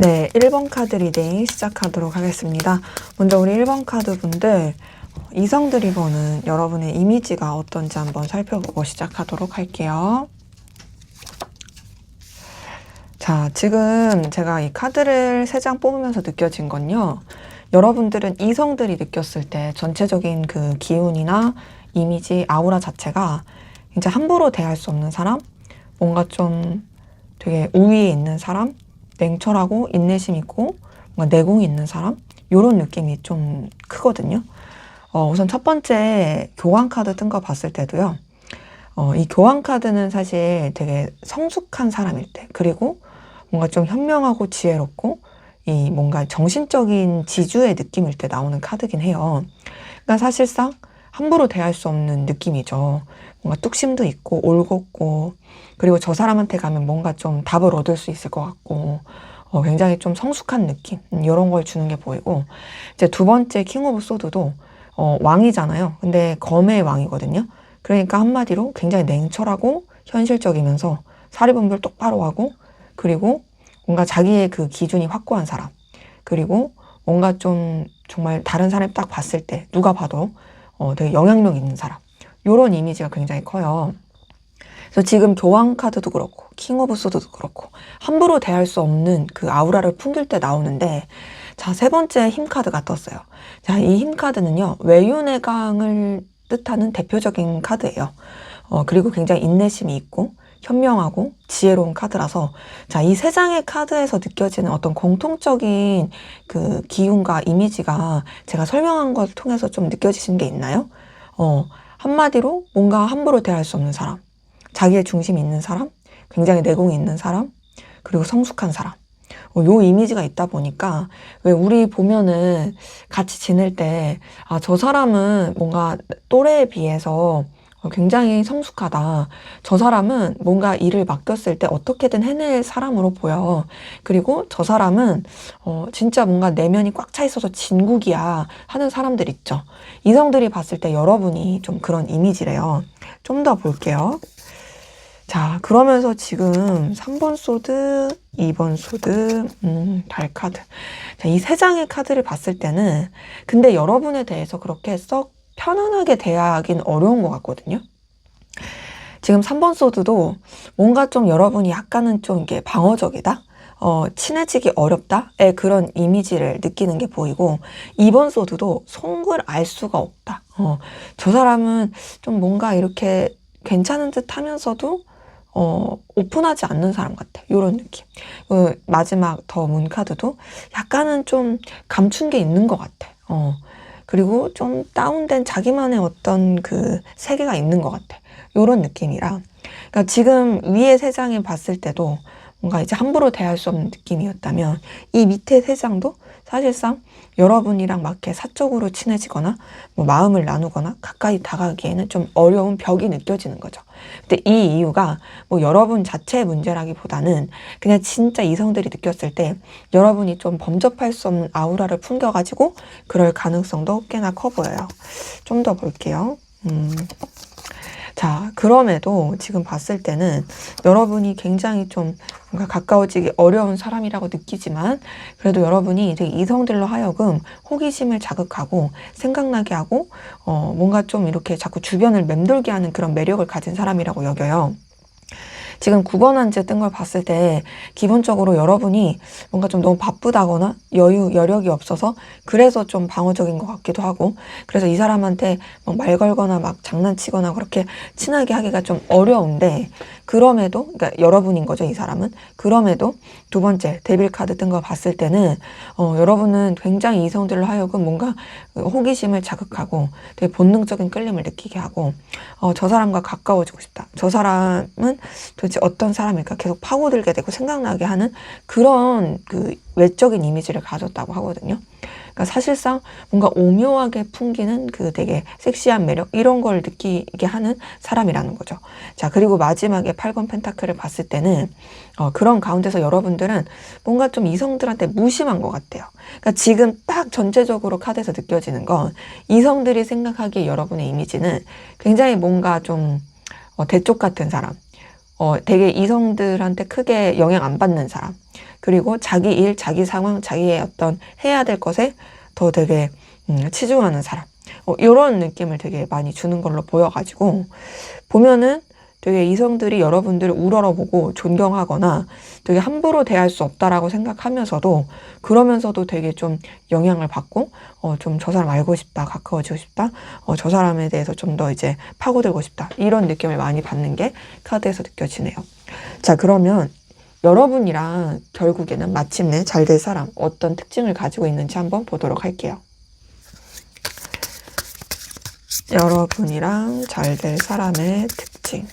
네, 1번 카드 리딩 시작하도록 하겠습니다. 먼저 우리 1번 카드 분들, 이성들이 보는 여러분의 이미지가 어떤지 한번 살펴보고 시작하도록 할게요. 자, 지금 제가 이 카드를 3장 뽑으면서 느껴진 건요. 여러분들은 이성들이 느꼈을 때 전체적인 그 기운이나 이미지, 아우라 자체가 이제 함부로 대할 수 없는 사람, 뭔가 좀 되게 우위에 있는 사람, 냉철하고 인내심 있고 뭔가 내공이 있는 사람, 이런 느낌이 좀 크거든요. 우선 첫 번째 교황 카드 뜬 거 봤을 때도요. 이 교황 카드는 사실 되게 성숙한 사람일 때, 그리고 뭔가 좀 현명하고 지혜롭고 이 뭔가 정신적인 지주의 느낌일 때 나오는 카드긴 해요. 그러니까 사실상 함부로 대할 수 없는 느낌이죠. 뭔가 뚝심도 있고 올곧고, 그리고 저 사람한테 가면 뭔가 좀 답을 얻을 수 있을 것 같고, 굉장히 좀 성숙한 느낌, 이런 걸 주는 게 보이고, 이제 두 번째 킹 오브 소드도 왕이잖아요. 근데 검의 왕이거든요. 그러니까 한마디로 굉장히 냉철하고 현실적이면서 사리분별 똑바로 하고, 그리고 뭔가 자기의 그 기준이 확고한 사람, 그리고 뭔가 좀 정말 다른 사람이 딱 봤을 때 누가 봐도 되게 영향력 있는 사람, 요런 이미지가 굉장히 커요. 그래서 지금 교황 카드도 그렇고 킹 오브 소드도 그렇고 함부로 대할 수 없는 그 아우라를 풍길 때 나오는데, 자, 세 번째 힘 카드가 떴어요. 자, 이 힘 카드는요, 외윤의 강을 뜻하는 대표적인 카드예요. 그리고 굉장히 인내심이 있고 현명하고 지혜로운 카드라서, 자, 이 세 장의 카드에서 느껴지는 어떤 공통적인 그 기운과 이미지가 제가 설명한 걸 통해서 좀 느껴지시는 게 있나요? 한마디로 뭔가 함부로 대할 수 없는 사람, 자기의 중심이 있는 사람, 굉장히 내공이 있는 사람, 그리고 성숙한 사람. 요 이미지가 있다 보니까, 왜 우리 보면은 같이 지낼 때, 아, 저 사람은 뭔가 또래에 비해서 굉장히 성숙하다. 저 사람은 뭔가 일을 맡겼을 때 어떻게든 해낼 사람으로 보여. 그리고 저 사람은 진짜 뭔가 내면이 꽉 차 있어서 진국이야 하는 사람들 있죠. 이성들이 봤을 때 여러분이 좀 그런 이미지래요. 좀 더 볼게요. 자, 그러면서 지금 3번 소드, 2번 소드, 달 카드. 자, 이 세 장의 카드를 봤을 때는 근데 여러분에 대해서 그렇게 썩 편안하게 대하긴 어려운 것 같거든요. 지금 3번 소드도 뭔가 좀 여러분이 약간은 좀 이게 방어적이다? 친해지기 어렵다의 그런 이미지를 느끼는 게 보이고, 2번 소드도 속을 알 수가 없다. 저 사람은 좀 뭔가 이렇게 괜찮은 듯 하면서도 오픈하지 않는 사람 같아. 요런 느낌. 마지막 더 문 카드도 약간은 좀 감춘 게 있는 것 같아. 그리고 좀 다운된 자기만의 어떤 그 세계가 있는 것 같아. 요런 느낌이라. 그러니까 지금 위에 세 장에 봤을 때도 뭔가 이제 함부로 대할 수 없는 느낌이었다면, 이 밑에 세 장도 사실상 여러분이랑 막 이렇게 사적으로 친해지거나 뭐 마음을 나누거나 가까이 다가가기에는 좀 어려운 벽이 느껴지는 거죠. 근데 이 이유가 뭐 여러분 자체의 문제라기보다는 그냥 진짜 이성들이 느꼈을 때 여러분이 좀 범접할 수 없는 아우라를 풍겨가지고 그럴 가능성도 꽤나 커 보여요. 좀 더 볼게요. 자, 그럼에도 지금 봤을 때는 여러분이 굉장히 좀 뭔가 가까워지기 어려운 사람이라고 느끼지만, 그래도 여러분이 되게 이성들로 하여금 호기심을 자극하고 생각나게 하고 뭔가 좀 이렇게 자꾸 주변을 맴돌게 하는 그런 매력을 가진 사람이라고 여겨요. 지금 9번 한지에 뜬 걸 봤을 때 기본적으로 여러분이 뭔가 좀 너무 바쁘다거나 여력이 없어서 그래서 좀 방어적인 것 같기도 하고, 그래서 이 사람한테 말 걸거나 막 장난치거나 그렇게 친하게 하기가 좀 어려운데, 그럼에도, 그러니까 여러분인 거죠, 이 사람은. 그럼에도 두 번째 데빌 카드 뜬 거 봤을 때는 여러분은 굉장히 이성들로 하여금 뭔가 호기심을 자극하고 되게 본능적인 끌림을 느끼게 하고, 저 사람과 가까워지고 싶다. 저 사람은 도대체 어떤 사람일까 계속 파고들게 되고 생각나게 하는 그런 그 외적인 이미지를 가졌다고 하거든요. 그러니까 사실상 뭔가 오묘하게 풍기는 그 되게 섹시한 매력, 이런 걸 느끼게 하는 사람이라는 거죠. 자, 그리고 마지막에 8번 펜타클을 봤을 때는 그런 가운데서 여러분들은 뭔가 좀 이성들한테 무심한 것 같아요. 그러니까 지금 딱 전체적으로 카드에서 느껴지는 건, 이성들이 생각하기에 여러분의 이미지는 굉장히 뭔가 좀 대쪽 같은 사람, 되게 이성들한테 크게 영향 안 받는 사람. 그리고 자기 일, 자기 상황, 자기의 어떤 해야 될 것에 더 되게 치중하는 사람. 이런 느낌을 되게 많이 주는 걸로 보여가지고 보면은 되게 이성들이 여러분들을 우러러보고 존경하거나 되게 함부로 대할 수 없다라고 생각하면서도 그러면서도 되게 좀 영향을 받고 좀 저 사람 알고 싶다, 가까워지고 싶다, 저 사람에 대해서 좀 더 이제 파고들고 싶다 이런 느낌을 많이 받는 게 카드에서 느껴지네요. 자, 그러면 여러분이랑 결국에는 마침내 잘 될 사람 어떤 특징을 가지고 있는지 한번 보도록 할게요. 여러분이랑 잘 될 사람의 특징.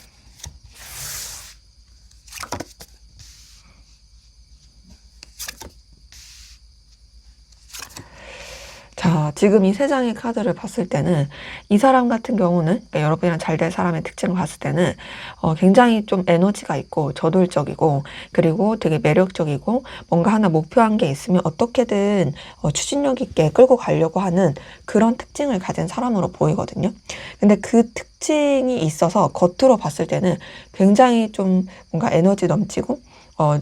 자, 지금 이 세 장의 카드를 봤을 때는 이 사람 같은 경우는 그러니까 여러분이랑 잘 될 사람의 특징을 봤을 때는 굉장히 좀 에너지가 있고 저돌적이고 그리고 되게 매력적이고 뭔가 하나 목표한 게 있으면 어떻게든 추진력 있게 끌고 가려고 하는 그런 특징을 가진 사람으로 보이거든요. 근데 그 특징이 있어서 겉으로 봤을 때는 굉장히 좀 뭔가 에너지 넘치고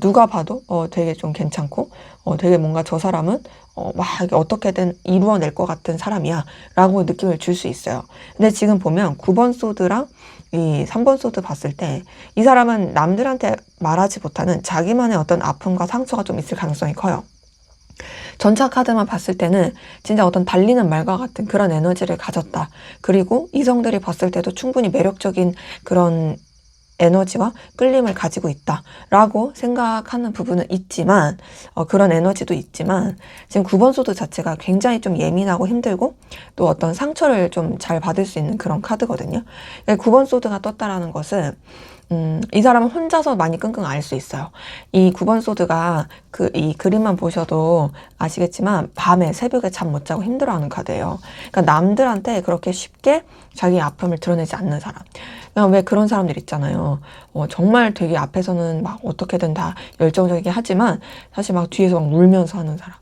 누가 봐도 되게 좀 괜찮고 되게 뭔가 저 사람은 막 어떻게든 이루어낼 것 같은 사람이야 라고 느낌을 줄 수 있어요. 근데 지금 보면 9번 소드랑 이 3번 소드 봤을 때 이 사람은 남들한테 말하지 못하는 자기만의 어떤 아픔과 상처가 좀 있을 가능성이 커요. 전차 카드만 봤을 때는 진짜 어떤 달리는 말과 같은 그런 에너지를 가졌다. 그리고 이성들이 봤을 때도 충분히 매력적인 그런 에너지와 끌림을 가지고 있다라고 생각하는 부분은 있지만 그런 에너지도 있지만 지금 9번 소드 자체가 굉장히 좀 예민하고 힘들고 또 어떤 상처를 좀 잘 받을 수 있는 그런 카드거든요. 9번 소드가 떴다라는 것은 이 사람은 혼자서 많이 끙끙 앓을 수 있어요. 이 9번 소드가 이 그림만 보셔도 아시겠지만 밤에 새벽에 잠 못 자고 힘들어하는 카드예요. 그러니까 남들한테 그렇게 쉽게 자기 아픔을 드러내지 않는 사람. 그냥 왜 그런 사람들 있잖아요. 정말 되게 앞에서는 막 어떻게든 다 열정적이게 하지만 사실 막 뒤에서 막 울면서 하는 사람.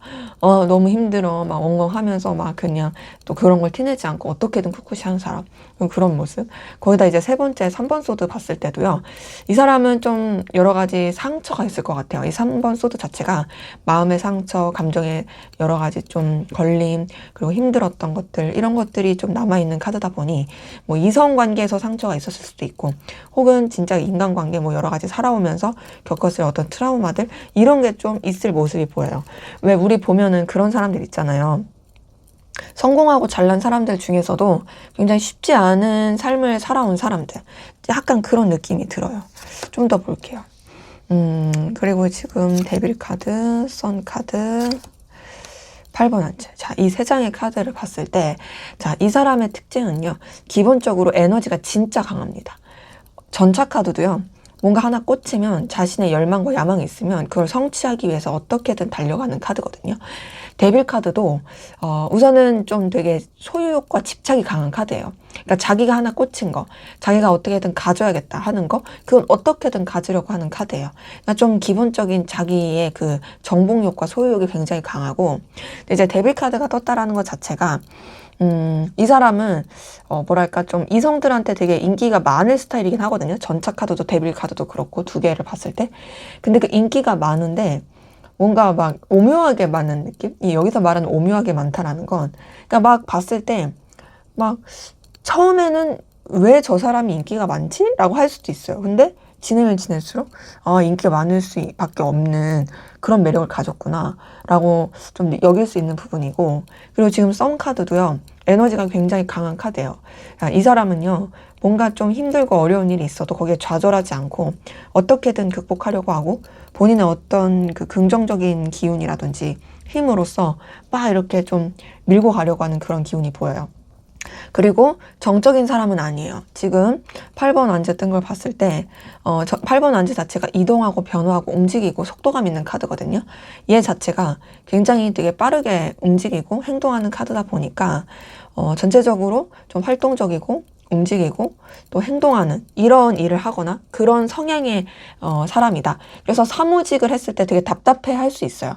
너무 힘들어. 막 엉엉하면서 막 그냥 또 그런 걸 티내지 않고 어떻게든 꿋꿋이 하는 사람. 그런 모습. 거기다 이제 세 번째 3번 소드 봤을 때도요. 이 사람은 좀 여러 가지 상처가 있을 것 같아요. 이 3번 소드 자체가 마음의 상처, 감정의 여러 가지 좀 걸림, 그리고 힘들었던 것들, 이런 것들이 좀 남아있는 카드다 보니 뭐 이성관계에서 상처가 있었을 수도 있고 혹은 진짜 인간관계 뭐 여러 가지 살아오면서 겪었을 어떤 트라우마들 이런 게 좀 있을 모습이 보여요. 왜 우리 보면은 그런 사람들 있잖아요. 성공하고 잘난 사람들 중에서도 굉장히 쉽지 않은 삶을 살아온 사람들. 약간 그런 느낌이 들어요. 좀 더 볼게요. 그리고 지금 데빌 카드, 선 카드, 8번 한채. 자, 이 세 장의 카드를 봤을 때, 자, 이 사람의 특징은요, 기본적으로 에너지가 진짜 강합니다. 전차 카드도요, 뭔가 하나 꽂히면 자신의 열망과 야망이 있으면 그걸 성취하기 위해서 어떻게든 달려가는 카드거든요. 데빌 카드도 우선은 좀 되게 소유욕과 집착이 강한 카드예요. 그러니까 자기가 하나 꽂힌 거, 자기가 어떻게든 가져야겠다 하는 거, 그건 어떻게든 가지려고 하는 카드예요. 그러니까 좀 기본적인 자기의 그 정복욕과 소유욕이 굉장히 강하고, 이제 데빌 카드가 떴다라는 것 자체가 이 사람은 뭐랄까 좀 이성들한테 되게 인기가 많은 스타일이긴 하거든요. 전차 카드도 데빌 카드도 그렇고 두 개를 봤을 때. 근데 그 인기가 많은데 뭔가 막 오묘하게 많은 느낌? 이 여기서 말하는 오묘하게 많다라는 건 그러니까 막 봤을 때 막 처음에는 왜 저 사람이 인기가 많지? 라고 할 수도 있어요. 근데 지내면 지낼수록 인기가 많을 수밖에 없는 그런 매력을 가졌구나 라고 좀 여길 수 있는 부분이고, 그리고 지금 썸 카드도요 에너지가 굉장히 강한 카드예요. 이 사람은요 뭔가 좀 힘들고 어려운 일이 있어도 거기에 좌절하지 않고 어떻게든 극복하려고 하고 본인의 어떤 그 긍정적인 기운이라든지 힘으로써 막 이렇게 좀 밀고 가려고 하는 그런 기운이 보여요. 그리고 정적인 사람은 아니에요. 지금 8번 완제 뜬 걸 봤을 때 8번 완제 자체가 이동하고 변화하고 움직이고 속도감 있는 카드거든요. 얘 자체가 굉장히 되게 빠르게 움직이고 행동하는 카드다 보니까 전체적으로 좀 활동적이고 움직이고 또 행동하는 이런 일을 하거나 그런 성향의 사람이다. 그래서 사무직을 했을 때 되게 답답해 할 수 있어요.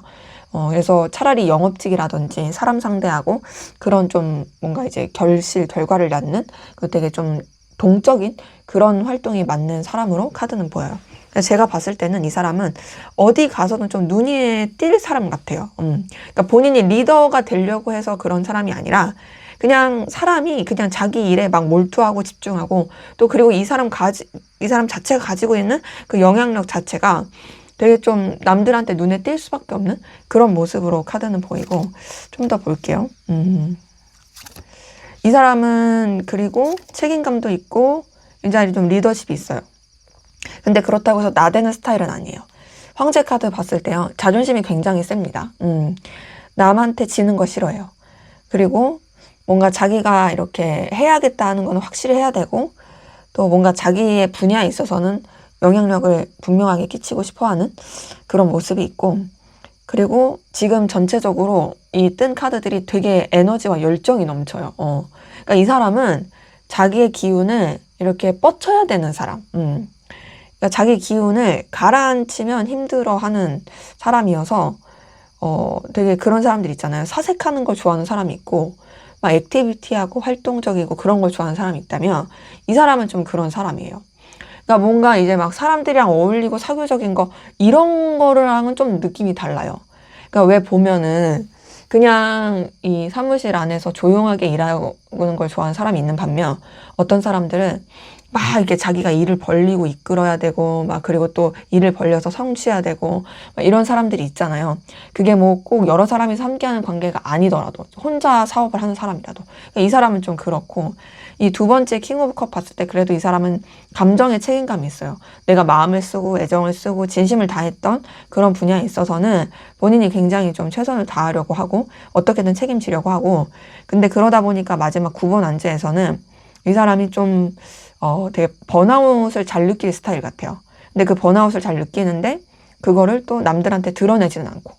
그래서 차라리 영업직이라든지 사람 상대하고 그런 좀 뭔가 이제 결과를 낳는 그 되게 좀 동적인 그런 활동이 맞는 사람으로 카드는 보여요. 제가 봤을 때는 이 사람은 어디 가서는 좀 눈에 띌 사람 같아요. 그러니까 본인이 리더가 되려고 해서 그런 사람이 아니라 그냥 사람이 그냥 자기 일에 막 몰두하고 집중하고 또 그리고 이 사람 자체가 가지고 있는 그 영향력 자체가 되게 좀 남들한테 눈에 띌 수밖에 없는 그런 모습으로 카드는 보이고 좀 더 볼게요. 이 사람은 그리고 책임감도 있고 굉장히 좀 리더십이 있어요. 근데 그렇다고 해서 나대는 스타일은 아니에요. 황제 카드 봤을 때요. 자존심이 굉장히 셉니다. 남한테 지는 거 싫어해요. 그리고 뭔가 자기가 이렇게 해야겠다 하는 건 확실히 해야 되고 또 뭔가 자기의 분야에 있어서는 영향력을 분명하게 끼치고 싶어하는 그런 모습이 있고 그리고 지금 전체적으로 이 뜬 카드들이 되게 에너지와 열정이 넘쳐요. 그러니까 이 사람은 자기의 기운을 이렇게 뻗쳐야 되는 사람. 그러니까 자기 기운을 가라앉히면 힘들어하는 사람이어서 되게 그런 사람들 있잖아요. 사색하는 걸 좋아하는 사람이 있고 막 액티비티하고 활동적이고 그런 걸 좋아하는 사람이 있다면 이 사람은 좀 그런 사람이에요. 그러니까 뭔가 이제 막 사람들이랑 어울리고 사교적인 거 이런 거랑은 좀 느낌이 달라요. 그러니까 왜 보면은 그냥 이 사무실 안에서 조용하게 일하는 걸 좋아하는 사람이 있는 반면 어떤 사람들은 막 이렇게 자기가 일을 벌리고 이끌어야 되고 막 그리고 또 일을 벌려서 성취해야 되고 막 이런 사람들이 있잖아요. 그게 뭐 꼭 여러 사람이 함께하는 관계가 아니더라도 혼자 사업을 하는 사람이라도 그러니까 이 사람은 좀 그렇고 이 두 번째 킹 오브 컵 봤을 때 그래도 이 사람은 감정의 책임감이 있어요. 내가 마음을 쓰고 애정을 쓰고 진심을 다했던 그런 분야에 있어서는 본인이 굉장히 좀 최선을 다하려고 하고 어떻게든 책임지려고 하고 근데 그러다 보니까 마지막 9번 안제에서는 이 사람이 좀 되게 번아웃을 잘 느낄 스타일 같아요. 근데 그 번아웃을 잘 느끼는데 그거를 또 남들한테 드러내지는 않고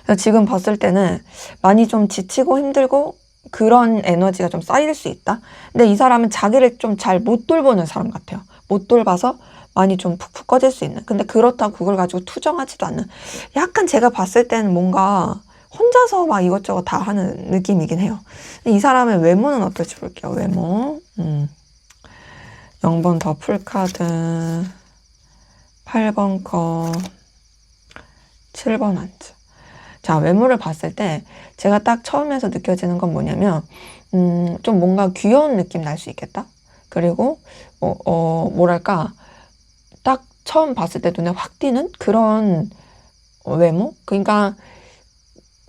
그래서 지금 봤을 때는 많이 좀 지치고 힘들고 그런 에너지가 좀 쌓일 수 있다. 근데 이 사람은 자기를 좀 잘 못 돌보는 사람 같아요. 못 돌봐서 많이 좀 푹푹 꺼질 수 있는. 근데 그렇다고 그걸 가지고 투정하지도 않는. 약간 제가 봤을 때는 뭔가 혼자서 막 이것저것 다 하는 느낌이긴 해요. 이 사람의 외모는 어떨지 볼게요. 외모. 0번 더 풀카드. 8번 컵. 7번 안즈. 자, 외모를 봤을 때 제가 딱 처음에서 느껴지는 건 뭐냐면 좀 뭔가 귀여운 느낌 날 수 있겠다. 그리고 뭐랄까 딱 처음 봤을 때 눈에 확 띄는 그런 외모? 그러니까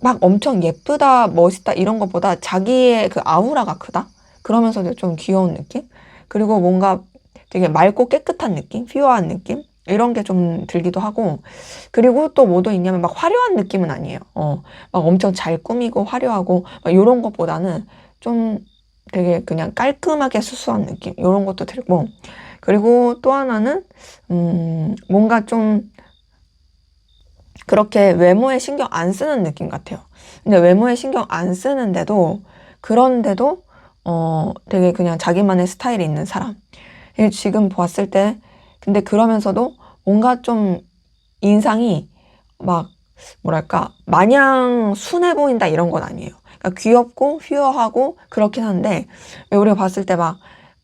막 엄청 예쁘다, 멋있다 이런 것보다 자기의 그 아우라가 크다? 그러면서도 좀 귀여운 느낌? 그리고 뭔가 되게 맑고 깨끗한 느낌? 퓨어한 느낌? 이런 게 좀 들기도 하고 그리고 또 뭐도 있냐면 막 화려한 느낌은 아니에요. 막 엄청 잘 꾸미고 화려하고 막 이런 것보다는 좀 되게 그냥 깔끔하게 수수한 느낌 이런 것도 들고 그리고 또 하나는 뭔가 좀 그렇게 외모에 신경 안 쓰는 느낌 같아요. 근데 외모에 신경 안 쓰는데도 그런데도 되게 그냥 자기만의 스타일이 있는 사람. 지금 봤을 때 근데 그러면서도 뭔가 좀 인상이 막 뭐랄까 마냥 순해 보인다 이런 건 아니에요. 그러니까 귀엽고 퓨어하고 그렇긴 한데 왜 우리가 봤을 때 막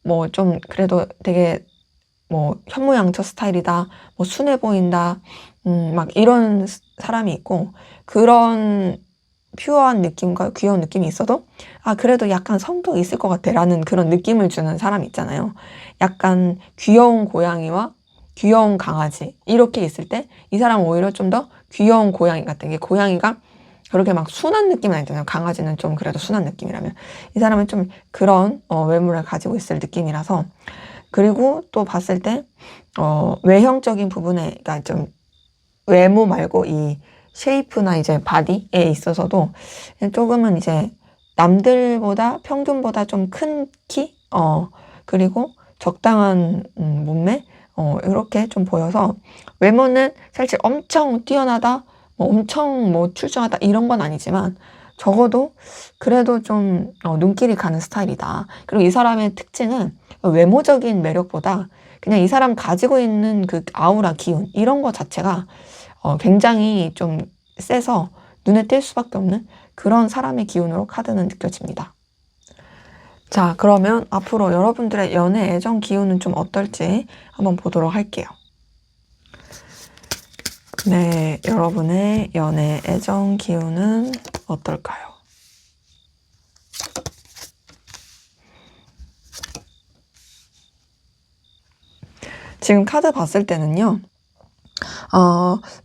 뭐 좀 그래도 되게 뭐 현모양처 스타일이다, 뭐 순해 보인다, 막 이런 사람이 있고 그런 퓨어한 느낌과 귀여운 느낌이 있어도 아 그래도 약간 성격 있을 것 같아라는 그런 느낌을 주는 사람이 있잖아요. 약간 귀여운 고양이와 귀여운 강아지 이렇게 있을 때 이 사람은 오히려 좀 더 귀여운 고양이 같은 게 고양이가 그렇게 막 순한 느낌은 아니잖아요. 강아지는 좀 그래도 순한 느낌이라면 이 사람은 좀 그런 외모를 가지고 있을 느낌이라서 그리고 또 봤을 때 외형적인 부분에 그러니까 좀 외모 말고 이 쉐이프나 이제 바디에 있어서도 조금은 이제 남들보다 평균보다 좀 큰 키, 그리고 적당한 몸매, 이렇게 좀 보여서 외모는 사실 엄청 뛰어나다, 뭐 엄청 뭐 출중하다 이런 건 아니지만 적어도 그래도 좀 눈길이 가는 스타일이다. 그리고 이 사람의 특징은 외모적인 매력보다 그냥 이 사람 가지고 있는 그 아우라 기운 이런 거 자체가 굉장히 좀 세서 눈에 띌 수밖에 없는 그런 사람의 기운으로 카드는 느껴집니다. 자, 그러면 앞으로 여러분들의 연애 애정 기운은 좀 어떨지 한번 보도록 할게요. 네, 여러분의 연애 애정 기운은 어떨까요? 지금 카드 봤을 때는요.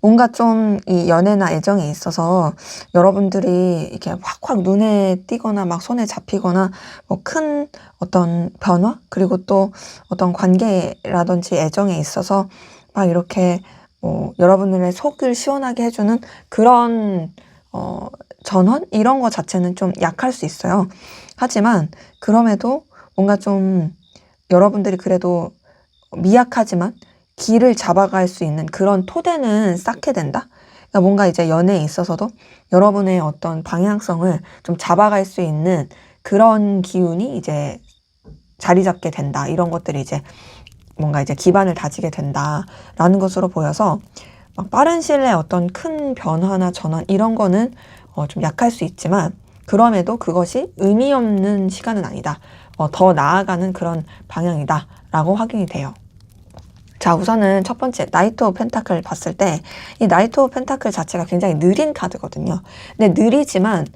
뭔가 좀 이 연애나 애정에 있어서 여러분들이 이렇게 확확 눈에 띄거나 막 손에 잡히거나 뭐 큰 어떤 변화? 그리고 또 어떤 관계라든지 애정에 있어서 막 이렇게 여러분들의 속을 시원하게 해주는 그런 전환? 이런 거 자체는 좀 약할 수 있어요. 하지만 그럼에도 뭔가 좀 여러분들이 그래도 미약하지만 길을 잡아갈 수 있는 그런 토대는 쌓게 된다? 그러니까 뭔가 이제 연애에 있어서도 여러분의 어떤 방향성을 좀 잡아갈 수 있는 그런 기운이 이제 자리 잡게 된다. 이런 것들이 이제 뭔가 이제 기반을 다지게 된다라는 것으로 보여서 막 빠른 시일 내에 어떤 큰 변화나 전환 이런 거는 좀 약할 수 있지만 그럼에도 그것이 의미 없는 시간은 아니다. 더 나아가는 그런 방향이다. 라고 확인이 돼요. 자, 우선은 첫 번째 나이트 오브 펜타클을 봤을 때 이 나이트 오브 펜타클 자체가 굉장히 느린 카드거든요. 근데 느리지만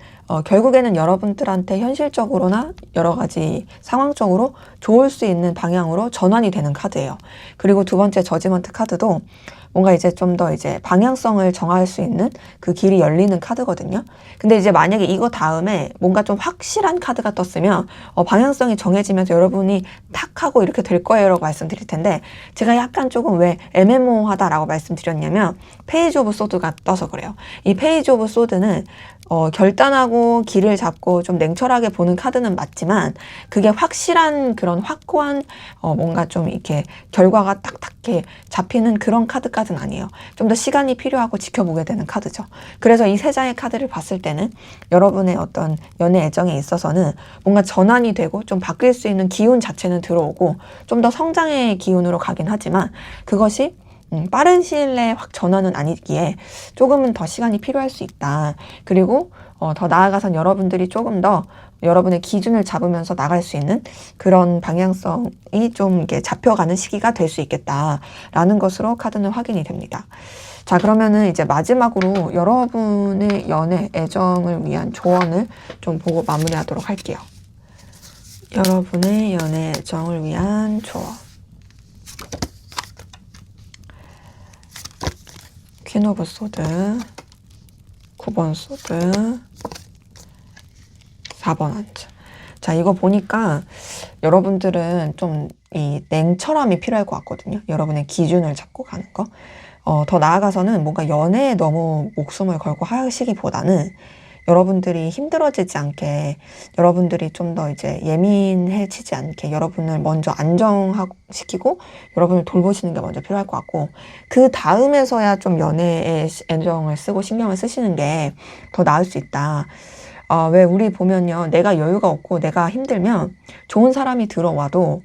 결국에는 여러분들한테 현실적으로나 여러 가지 상황적으로 좋을 수 있는 방향으로 전환이 되는 카드예요. 그리고 두 번째 저지먼트 카드도 뭔가 이제 좀 더 이제 방향성을 정할 수 있는 그 길이 열리는 카드거든요. 근데 이제 만약에 이거 다음에 뭔가 좀 확실한 카드가 떴으면 방향성이 정해지면서 여러분이 탁 하고 이렇게 될 거예요 라고 말씀드릴 텐데 제가 약간 조금 왜 애매모호하다라고 말씀드렸냐면 페이지 오브 소드가 떠서 그래요. 이 페이지 오브 소드는 결단하고 길을 잡고 좀 냉철하게 보는 카드는 맞지만 그게 확실한 그런 확고한 뭔가 좀 이렇게 결과가 딱딱하게 잡히는 그런 카드까지는 아니에요. 좀 더 시간이 필요하고 지켜보게 되는 카드죠. 그래서 이 세 장의 카드를 봤을 때는 여러분의 어떤 연애 애정에 있어서는 뭔가 전환이 되고 좀 바뀔 수 있는 기운 자체는 들어오고 좀 더 성장의 기운으로 가긴 하지만 그것이 빠른 시일 내에 확 전환은 아니기에 조금은 더 시간이 필요할 수 있다. 그리고 더 나아가선 여러분들이 조금 더 여러분의 기준을 잡으면서 나갈 수 있는 그런 방향성이 좀 이렇게 잡혀가는 시기가 될 수 있겠다라는 것으로 카드는 확인이 됩니다. 자, 그러면은 이제 마지막으로 여러분의 연애, 애정을 위한 조언을 좀 보고 마무리하도록 할게요. 여러분의 연애, 애정을 위한 조언. 퀸 오브 소드, 9번 소드, 4번 안주. 자, 이거 보니까 여러분들은 좀 이 냉철함이 필요할 것 같거든요. 여러분의 기준을 잡고 가는 거. 더 나아가서는 뭔가 연애에 너무 목숨을 걸고 하시기보다는 여러분들이 힘들어지지 않게, 여러분들이 좀 더 이제 예민해지지 않게 여러분을 먼저 안정시키고 여러분을 돌보시는 게 먼저 필요할 것 같고, 그 다음에서야 좀 연애에 애정을 쓰고 신경을 쓰시는 게 더 나을 수 있다. 왜 우리 보면요, 내가 여유가 없고 내가 힘들면 좋은 사람이 들어와도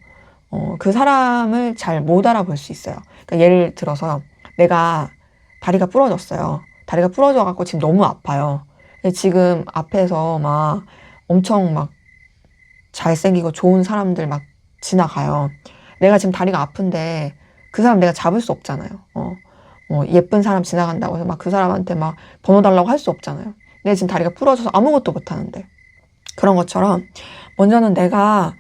그 사람을 잘 못 알아볼 수 있어요. 그러니까 예를 들어서 내가 다리가 부러졌어요. 다리가 부러져갖고 지금 너무 아파요. 근데 지금 앞에서 막 엄청 막 잘생기고 좋은 사람들 막 지나가요. 내가 지금 다리가 아픈데 그 사람 내가 잡을 수 없잖아요. 예쁜 사람 지나간다고 해서 막 그 사람한테 막 번호 달라고 할 수 없잖아요. 내가 지금 다리가 부러져서 아무것도 못하는데. 그런 것처럼 먼저는 내가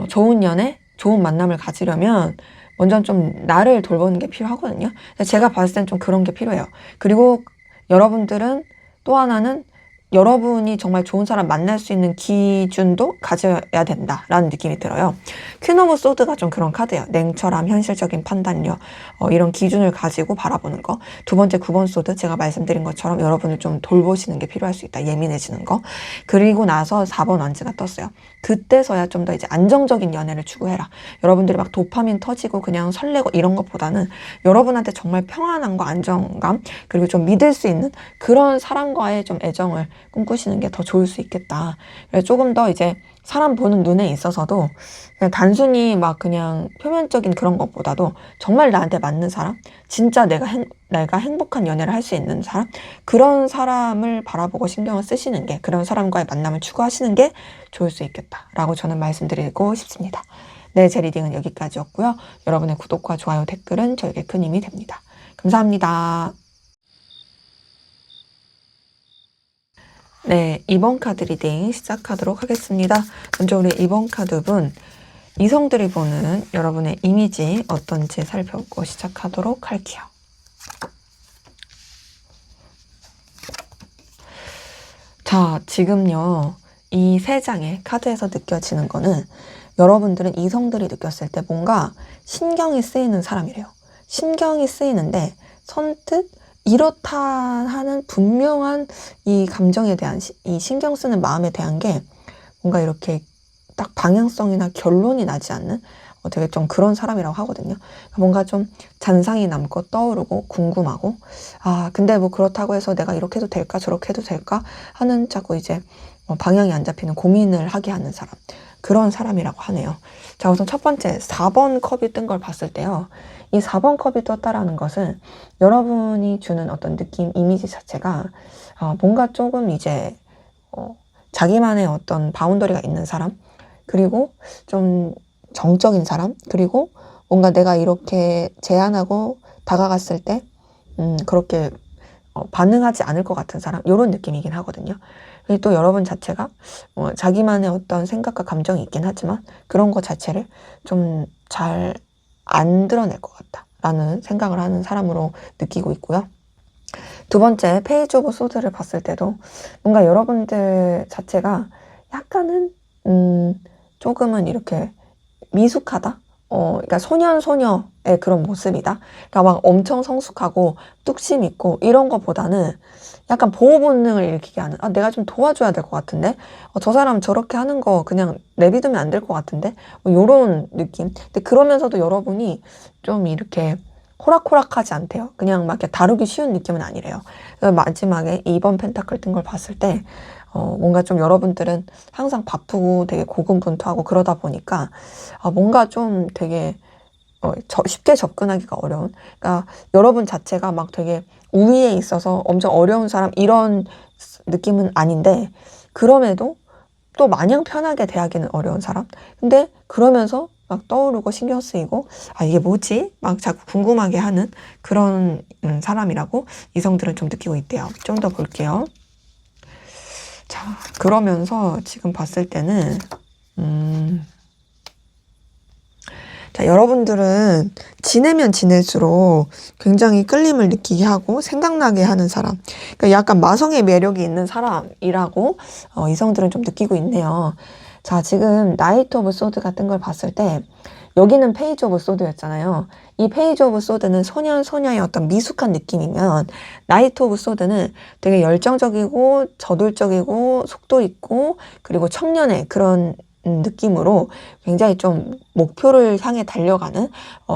좋은 연애, 좋은 만남을 가지려면 먼저 좀 나를 돌보는 게 필요하거든요. 제가 봤을 땐 좀 그런 게 필요해요. 그리고 여러분들은 또 하나는 여러분이 정말 좋은 사람 만날 수 있는 기준도 가져야 된다라는 느낌이 들어요. 퀸 오브 소드가 좀 그런 카드예요. 냉철함, 현실적인 판단력, 이런 기준을 가지고 바라보는 거. 두 번째 9번 소드, 제가 말씀드린 것처럼 여러분을 좀 돌보시는 게 필요할 수 있다. 예민해지는 거. 그리고 나서 4번 완즈가 떴어요. 그때서야 좀 더 이제 안정적인 연애를 추구해라. 여러분들이 막 도파민 터지고 그냥 설레고 이런 것보다는 여러분한테 정말 평안함과 안정감, 그리고 좀 믿을 수 있는 그런 사람과의 좀 애정을 꿈꾸시는 게 더 좋을 수 있겠다. 그래서 조금 더 이제 사람 보는 눈에 있어서도 그냥 단순히 막 그냥 표면적인 그런 것보다도 정말 나한테 맞는 사람, 진짜 내가 행복한 연애를 할 수 있는 사람, 그런 사람을 바라보고 신경을 쓰시는 게, 그런 사람과의 만남을 추구하시는 게 좋을 수 있겠다라고 저는 말씀드리고 싶습니다. 네, 제 리딩은 여기까지였고요. 여러분의 구독과 좋아요, 댓글은 저에게 큰 힘이 됩니다. 감사합니다. 네, 2번 카드 리딩 시작하도록 하겠습니다. 먼저 우리 2번 카드분, 이성들이 보는 여러분의 이미지 어떤지 살펴보고 시작하도록 할게요. 자, 지금요, 이 세 장의 카드에서 느껴지는 거는 여러분들은 이성들이 느꼈을 때 뭔가 신경이 쓰이는 사람이래요. 신경이 쓰이는데 선뜻 이렇다 하는 분명한 이 감정에 대한 이 신경 쓰는 마음에 대한 게 뭔가 이렇게 딱 방향성이나 결론이 나지 않는 되게 좀 그런 사람이라고 하거든요. 뭔가 좀 잔상이 남고 떠오르고 궁금하고, 근데 뭐 그렇다고 해서 내가 이렇게 해도 될까 저렇게 해도 될까 하는 자꾸 이제 방향이 안 잡히는 고민을 하게 하는 사람, 그런 사람이라고 하네요. 자, 우선 첫 번째 4번 컵이 뜬 걸 봤을 때요, 이 4번 컵이 떴다라는 것은 여러분이 주는 어떤 느낌, 이미지 자체가 뭔가 조금 이제 자기만의 어떤 바운더리가 있는 사람, 그리고 좀 정적인 사람, 그리고 뭔가 내가 이렇게 제안하고 다가갔을 때 그렇게 반응하지 않을 것 같은 사람, 이런 느낌이긴 하거든요. 그리고 또 여러분 자체가 자기만의 어떤 생각과 감정이 있긴 하지만 그런 것 자체를 좀 잘 안 드러낼 것 같다라는 생각을 하는 사람으로 느끼고 있고요. 두 번째 페이지 오브 소드를 봤을 때도 뭔가 여러분들 자체가 약간은 조금은 이렇게 미숙하다? 그러니까 소년소녀의 그런 모습이다. 그러니까 막 엄청 성숙하고 뚝심 있고 이런 것보다는 약간 보호 본능을 일으키게 하는, 내가 좀 도와줘야 될 것 같은데? 저 사람 저렇게 하는 거 그냥 내비두면 안 될 것 같은데? 요런 느낌. 근데 그러면서도 여러분이 좀 이렇게 호락호락하지 않대요. 그냥 막 이렇게 다루기 쉬운 느낌은 아니래요. 그래서 마지막에 2번 펜타클 뜬 걸 봤을 때 뭔가 좀 여러분들은 항상 바쁘고 되게 고군분투하고 그러다 보니까 뭔가 좀 되게 쉽게 접근하기가 어려운, 그러니까 여러분 자체가 막 되게 우위에 있어서 엄청 어려운 사람 이런 느낌은 아닌데, 그럼에도 또 마냥 편하게 대하기는 어려운 사람. 근데 그러면서 막 떠오르고 신경 쓰이고 이게 뭐지? 막 자꾸 궁금하게 하는 그런 사람이라고 이성들은 좀 느끼고 있대요. 좀 더 볼게요. 자, 그러면서 지금 봤을 때는 자, 여러분들은 지내면 지낼수록 굉장히 끌림을 느끼게 하고 생각나게 하는 사람, 그러니까 약간 마성의 매력이 있는 사람이라고 이성들은 좀 느끼고 있네요. 자, 지금 나이트 오브 소드 같은 걸 봤을 때 여기는 페이지 오브 소드였잖아요. 이 페이지 오브 소드는 소년 소녀의 어떤 미숙한 느낌이면 나이트 오브 소드는 되게 열정적이고 저돌적이고 속도 있고 그리고 청년의 그런 느낌으로 굉장히 좀 목표를 향해 달려가는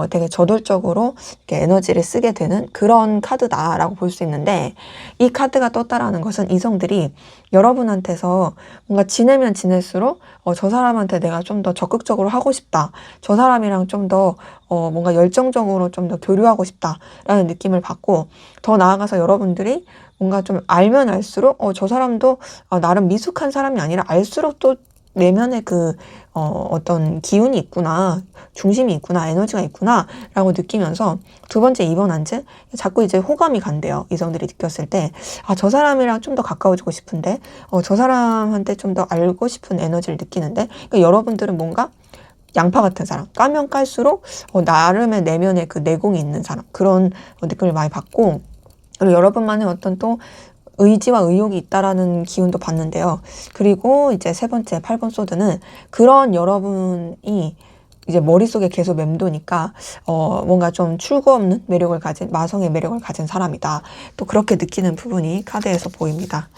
되게 저돌적으로 이렇게 에너지를 쓰게 되는 그런 카드다라고 볼 수 있는데, 이 카드가 떴다라는 것은 이성들이 여러분한테서 뭔가 지내면 지낼수록 저 사람한테 내가 좀 더 적극적으로 하고 싶다, 저 사람이랑 좀 더 뭔가 열정적으로 좀 더 교류하고 싶다라는 느낌을 받고, 더 나아가서 여러분들이 뭔가 좀 알면 알수록 저 사람도 나름 미숙한 사람이 아니라 알수록 또 내면에 어떤 기운이 있구나, 중심이 있구나, 에너지가 있구나 라고 느끼면서 두 번째 2번 한즈 자꾸 이제 호감이 간대요. 이성들이 느꼈을 때 저 사람이랑 좀 더 가까워지고 싶은데 저 사람한테 좀 더 알고 싶은 에너지를 느끼는데, 그러니까 여러분들은 뭔가 양파 같은 사람, 까면 깔수록 나름의 내면에 그 내공이 있는 사람, 그런 느낌을 많이 받고, 그리고 여러분만의 어떤 또 의지와 의욕이 있다라는 기운도 받는데요. 그리고 이제 세 번째 8번 소드는 그런 여러분이 이제 머릿속에 계속 맴도니까 뭔가 좀 출구 없는 매력을 가진, 마성의 매력을 가진 사람이다, 또 그렇게 느끼는 부분이 카드에서 보입니다.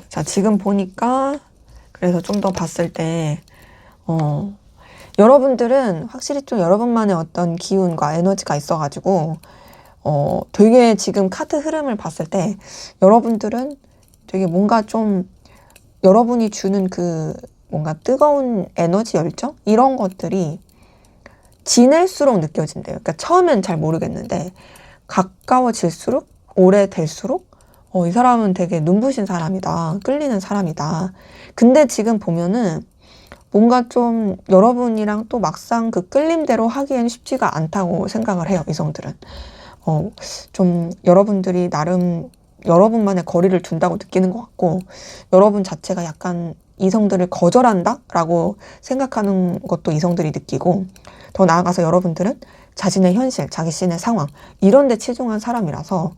자, 지금 보니까 그래서 좀 더 봤을 때 여러분들은 확실히 좀 여러분만의 어떤 기운과 에너지가 있어가지고 되게 지금 카드 흐름을 봤을 때 여러분들은 되게 뭔가 좀 여러분이 주는 그 뭔가 뜨거운 에너지 열정? 이런 것들이 지낼수록 느껴진대요. 그러니까 처음엔 잘 모르겠는데 가까워질수록 오래될수록 이 사람은 되게 눈부신 사람이다. 끌리는 사람이다. 근데 지금 보면은 뭔가 좀 여러분이랑 또 막상 그 끌림대로 하기엔 쉽지가 않다고 생각을 해요. 이성들은. 좀 여러분들이 나름 여러분만의 거리를 둔다고 느끼는 것 같고 여러분 자체가 약간 이성들을 거절한다? 라고 생각하는 것도 이성들이 느끼고 더 나아가서 여러분들은 자신의 현실, 자신의 상황 이런 데 치중한 사람이라서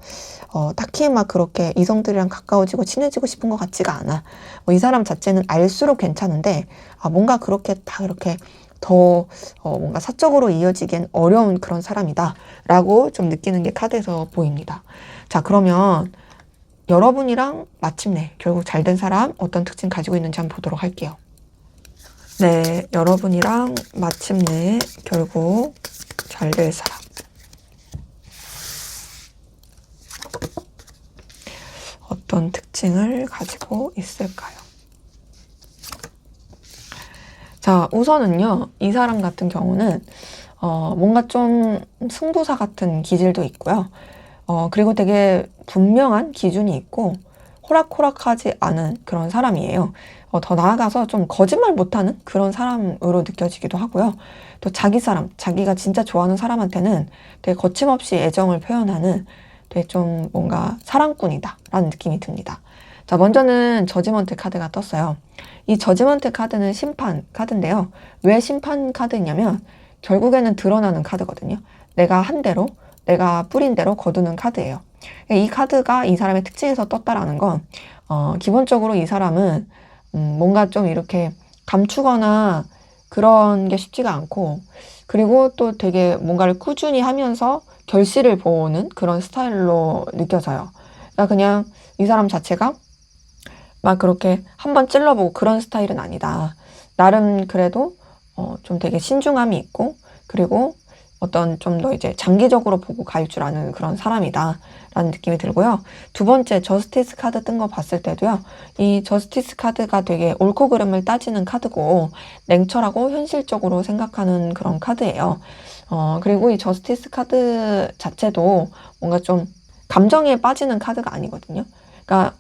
딱히 막 그렇게 이성들이랑 가까워지고 친해지고 싶은 것 같지가 않아. 이 사람 자체는 알수록 괜찮은데 뭔가 그렇게 다 이렇게 더 뭔가 사적으로 이어지기엔 어려운 그런 사람이다 라고 좀 느끼는 게 카드에서 보입니다. 자, 그러면 여러분이랑 마침내 결국 잘된 사람 어떤 특징 가지고 있는지 한번 보도록 할게요. 네, 여러분이랑 마침내 결국 잘 될 사람. 어떤 특징을 가지고 있을까요? 자, 우선은요, 이 사람 같은 경우는 뭔가 좀 승부사 같은 기질도 있고요. 그리고 되게 분명한 기준이 있고 호락호락하지 않은 그런 사람이에요. 더 나아가서 좀 거짓말 못하는 그런 사람으로 느껴지기도 하고요. 또 자기 사람, 자기가 진짜 좋아하는 사람한테는 되게 거침없이 애정을 표현하는 되게 좀 뭔가 사랑꾼이다 라는 느낌이 듭니다. 자, 먼저는 저지먼트 카드가 떴어요. 이 저지먼트 카드는 심판 카드인데요. 왜 심판 카드냐면 결국에는 드러나는 카드거든요. 내가 한 대로 내가 뿌린 대로 거두는 카드예요. 이 카드가 이 사람의 특징에서 떴다라는 건 기본적으로 이 사람은 뭔가 좀 이렇게 감추거나 그런 게 쉽지가 않고 그리고 또 되게 뭔가를 꾸준히 하면서 결실을 보는 그런 스타일로 느껴져요. 그러니까 그냥 이 사람 자체가 막 그렇게 한번 찔러보고 그런 스타일은 아니다. 나름 그래도 좀 되게 신중함이 있고 그리고 어떤 좀 더 이제 장기적으로 보고 갈 줄 아는 그런 사람이다 라는 느낌이 들고요. 두 번째 저스티스 카드 뜬 거 봤을 때도요. 이 저스티스 카드가 되게 옳고 그름을 따지는 카드고 냉철하고 현실적으로 생각하는 그런 카드예요. 그리고 이 저스티스 카드 자체도 뭔가 좀 감정에 빠지는 카드가 아니거든요. 그러니까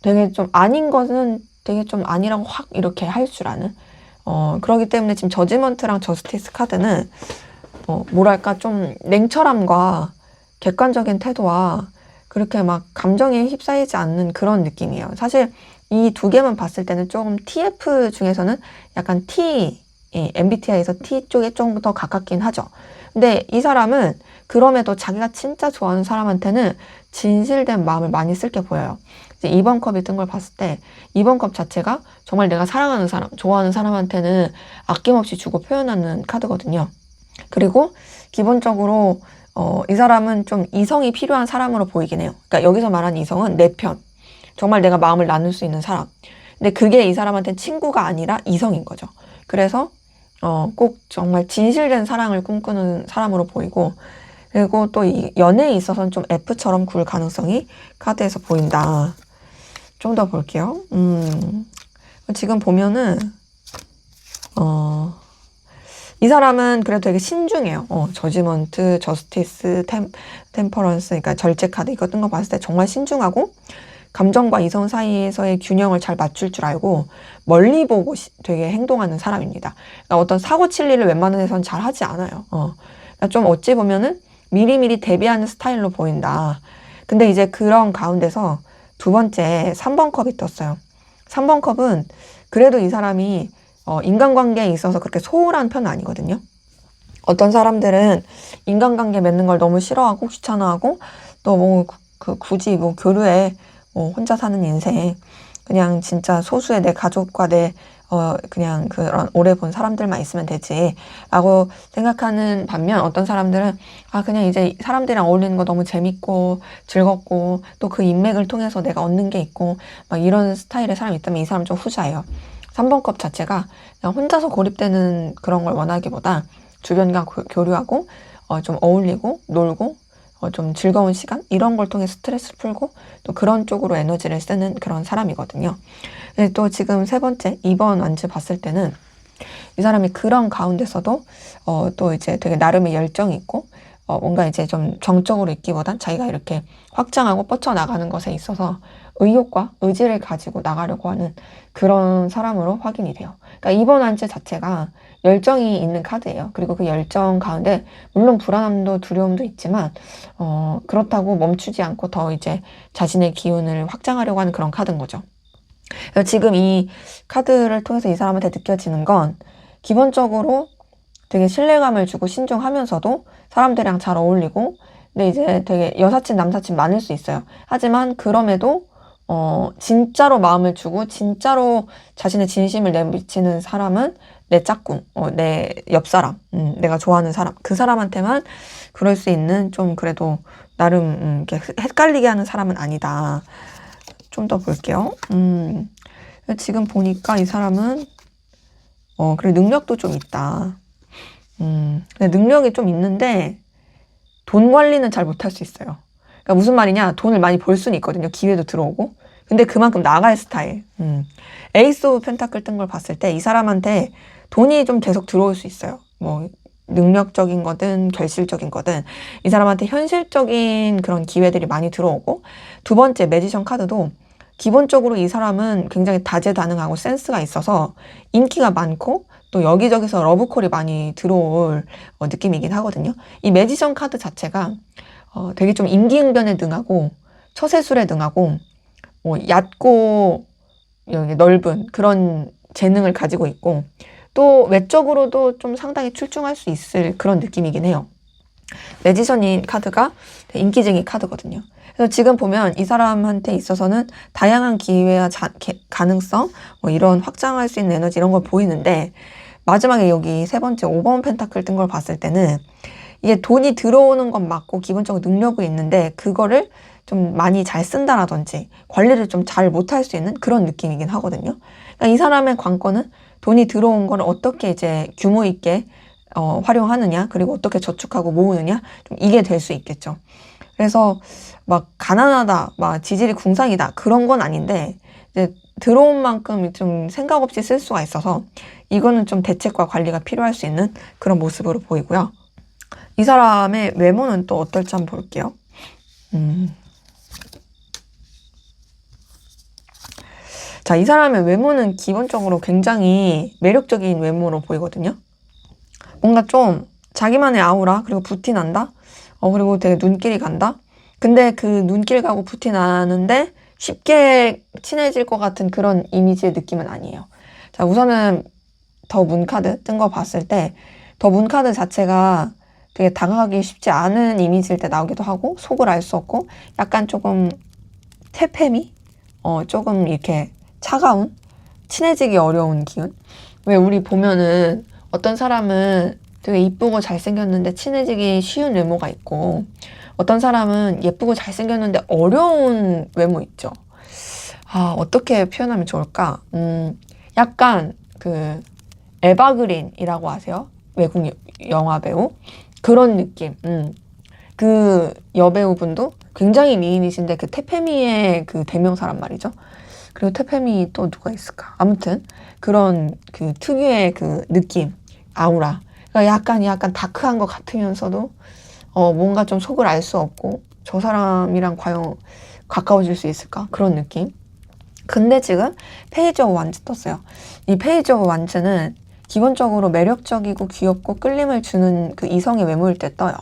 되게 좀 아닌 것은 되게 좀 아니라고 확 이렇게 할 줄 아는 그렇기 때문에 지금 저지먼트랑 저스티스 카드는 뭐랄까 좀 냉철함과 객관적인 태도와 그렇게 막 감정에 휩싸이지 않는 그런 느낌이에요. 사실 이 두 개만 봤을 때는 조금 TF 중에서는 약간 T, MBTI에서 T 쪽에 좀 더 가깝긴 하죠. 근데 이 사람은 그럼에도 자기가 진짜 좋아하는 사람한테는 진실된 마음을 많이 쓸 게 보여요. 이제 2번 컵이 뜬 걸 봤을 때 2번 컵 자체가 정말 내가 사랑하는 사람, 좋아하는 사람한테는 아낌없이 주고 표현하는 카드거든요. 그리고 기본적으로 이 사람은 좀 이성이 필요한 사람으로 보이긴 해요. 그러니까 여기서 말하는 이성은 내 편. 정말 내가 마음을 나눌 수 있는 사람. 근데 그게 이 사람한테는 친구가 아니라 이성인 거죠. 그래서 꼭 정말 진실된 사랑을 꿈꾸는 사람으로 보이고 그리고 또 이 연애에 있어서는 좀 F처럼 굴 가능성이 카드에서 보인다. 좀 더 볼게요. 지금 보면은 이 사람은 그래도 되게 신중해요. 저지먼트, 저스티스, 템퍼런스, 그러니까 절제 카드 이거 뜬 거 봤을 때 정말 신중하고 감정과 이성 사이에서의 균형을 잘 맞출 줄 알고 멀리 보고 되게 행동하는 사람입니다. 그러니까 어떤 사고 칠 일을 웬만한 데서는 잘 하지 않아요. 그러니까 좀 어찌 보면은 미리미리 대비하는 스타일로 보인다. 근데 이제 그런 가운데서 두 번째 3번 컵이 떴어요. 3번 컵은 그래도 이 사람이 인간관계에 있어서 그렇게 소홀한 편은 아니거든요. 어떤 사람들은 인간관계 맺는 걸 너무 싫어하고 귀찮아하고 또 뭐 굳이 뭐 교류에 혼자 사는 인생 그냥 진짜 소수의 내 가족과 내 그냥 그런 오래 본 사람들만 있으면 되지 라고 생각하는 반면 어떤 사람들은 그냥 이제 사람들이랑 어울리는 거 너무 재밌고 즐겁고 또 그 인맥을 통해서 내가 얻는 게 있고 막 이런 스타일의 사람이 있다면 이 사람은 좀 후자예요. 3번 컵 자체가 그냥 혼자서 고립되는 그런 걸 원하기보다 주변과 교류하고 좀 어울리고 놀고 좀 즐거운 시간 이런 걸 통해 스트레스를 풀고 또 그런 쪽으로 에너지를 쓰는 그런 사람이거든요. 근데 또 지금 세 번째 2번 완즈 봤을 때는 이 사람이 그런 가운데서도 또 이제 되게 나름의 열정이 있고 뭔가 이제 좀 정적으로 있기보단 자기가 이렇게 확장하고 뻗쳐나가는 것에 있어서 의욕과 의지를 가지고 나가려고 하는 그런 사람으로 확인이 돼요. 그러니까 이번 완즈 자체가 열정이 있는 카드예요. 그리고 그 열정 가운데 물론 불안함도 두려움도 있지만 그렇다고 멈추지 않고 더 이제 자신의 기운을 확장하려고 하는 그런 카드인 거죠. 그래서 지금 이 카드를 통해서 이 사람한테 느껴지는 건 기본적으로 되게 신뢰감을 주고 신중하면서도 사람들이랑 잘 어울리고 근데 이제 되게 여사친 남사친 많을 수 있어요. 하지만 그럼에도 진짜로 마음을 주고 진짜로 자신의 진심을 내비치는 사람은 내 짝꿍, 내 옆사람, 내가 좋아하는 사람 그 사람한테만 그럴 수 있는 좀 그래도 나름 이렇게 헷갈리게 하는 사람은 아니다. 좀 더 볼게요. 지금 보니까 이 사람은 그래 능력도 좀 있다. 근데 능력이 좀 있는데 돈 관리는 잘 못할 수 있어요. 그러니까 무슨 말이냐? 돈을 많이 벌 수는 있거든요. 기회도 들어오고. 근데 그만큼 나갈 스타일. 에이스 오브 펜타클 뜬 걸 봤을 때 이 사람한테 돈이 좀 계속 들어올 수 있어요. 뭐 능력적인 거든 결실적인 거든 이 사람한테 현실적인 그런 기회들이 많이 들어오고 두 번째 매지션 카드도 기본적으로 이 사람은 굉장히 다재다능하고 센스가 있어서 인기가 많고 또 여기저기서 러브콜이 많이 들어올 느낌이긴 하거든요. 이 매지션 카드 자체가 되게 좀 임기응변에 능하고 처세술에 능하고 얕고 넓은 그런 재능을 가지고 있고 또 외적으로도 좀 상당히 출중할 수 있을 그런 느낌이긴 해요. 매지션인 카드가 인기쟁이 카드거든요. 그래서 지금 보면 이 사람한테 있어서는 다양한 기회와 가능성, 이런 확장할 수 있는 에너지 이런 걸 보이는데 마지막에 여기 세 번째 5번 펜타클 뜬 걸 봤을 때는 이게 돈이 들어오는 건 맞고 기본적으로 능력이 있는데 그거를 좀 많이 잘 쓴다라든지 관리를 좀 잘 못할 수 있는 그런 느낌이긴 하거든요. 그러니까 이 사람의 관건은 돈이 들어온 걸 어떻게 이제 규모 있게 활용하느냐 그리고 어떻게 저축하고 모으느냐 좀 이게 될 수 있겠죠. 그래서 막 가난하다, 막 지질이 궁상이다 그런 건 아닌데 이제 들어온 만큼 좀 생각 없이 쓸 수가 있어서 이거는 좀 대책과 관리가 필요할 수 있는 그런 모습으로 보이고요. 이 사람의 외모는 또 어떨지 한번 볼게요. 자, 이 사람의 외모는 기본적으로 굉장히 매력적인 외모로 보이거든요. 뭔가 좀 자기만의 아우라 그리고 부티 난다. 그리고 되게 눈길이 간다. 근데 그 눈길 가고 부티 나는데 쉽게 친해질 것 같은 그런 이미지의 느낌은 아니에요. 자, 우선은 더 문 카드 뜬 거 봤을 때 더 문 카드 자체가 되게 다가가기 쉽지 않은 이미지일 때 나오기도 하고 속을 알 수 없고 약간 조금 태페미? 조금 이렇게 차가운? 친해지기 어려운 기운? 왜 우리 보면은 어떤 사람은 되게 이쁘고 잘생겼는데 친해지기 쉬운 외모가 있고 어떤 사람은 예쁘고 잘생겼는데 어려운 외모 있죠. 어떻게 표현하면 좋을까? 약간 그 에바 그린이라고 아세요? 외국 영화 배우? 그런 느낌. 그 여배우분도 굉장히 미인이신데 그 태페미의 그 대명사란 말이죠. 그리고 태페미 또 누가 있을까? 아무튼 그런 그 특유의 그 느낌, 아우라. 그러니까 약간 다크한 것 같으면서도 뭔가 좀 속을 알 수 없고 저 사람이랑 과연 가까워질 수 있을까? 그런 느낌. 근데 지금 페이지 오브 완즈 떴어요. 이 페이지 오브 완즈는 기본적으로 매력적이고 귀엽고 끌림을 주는 그 이성의 외모일 때 떠요.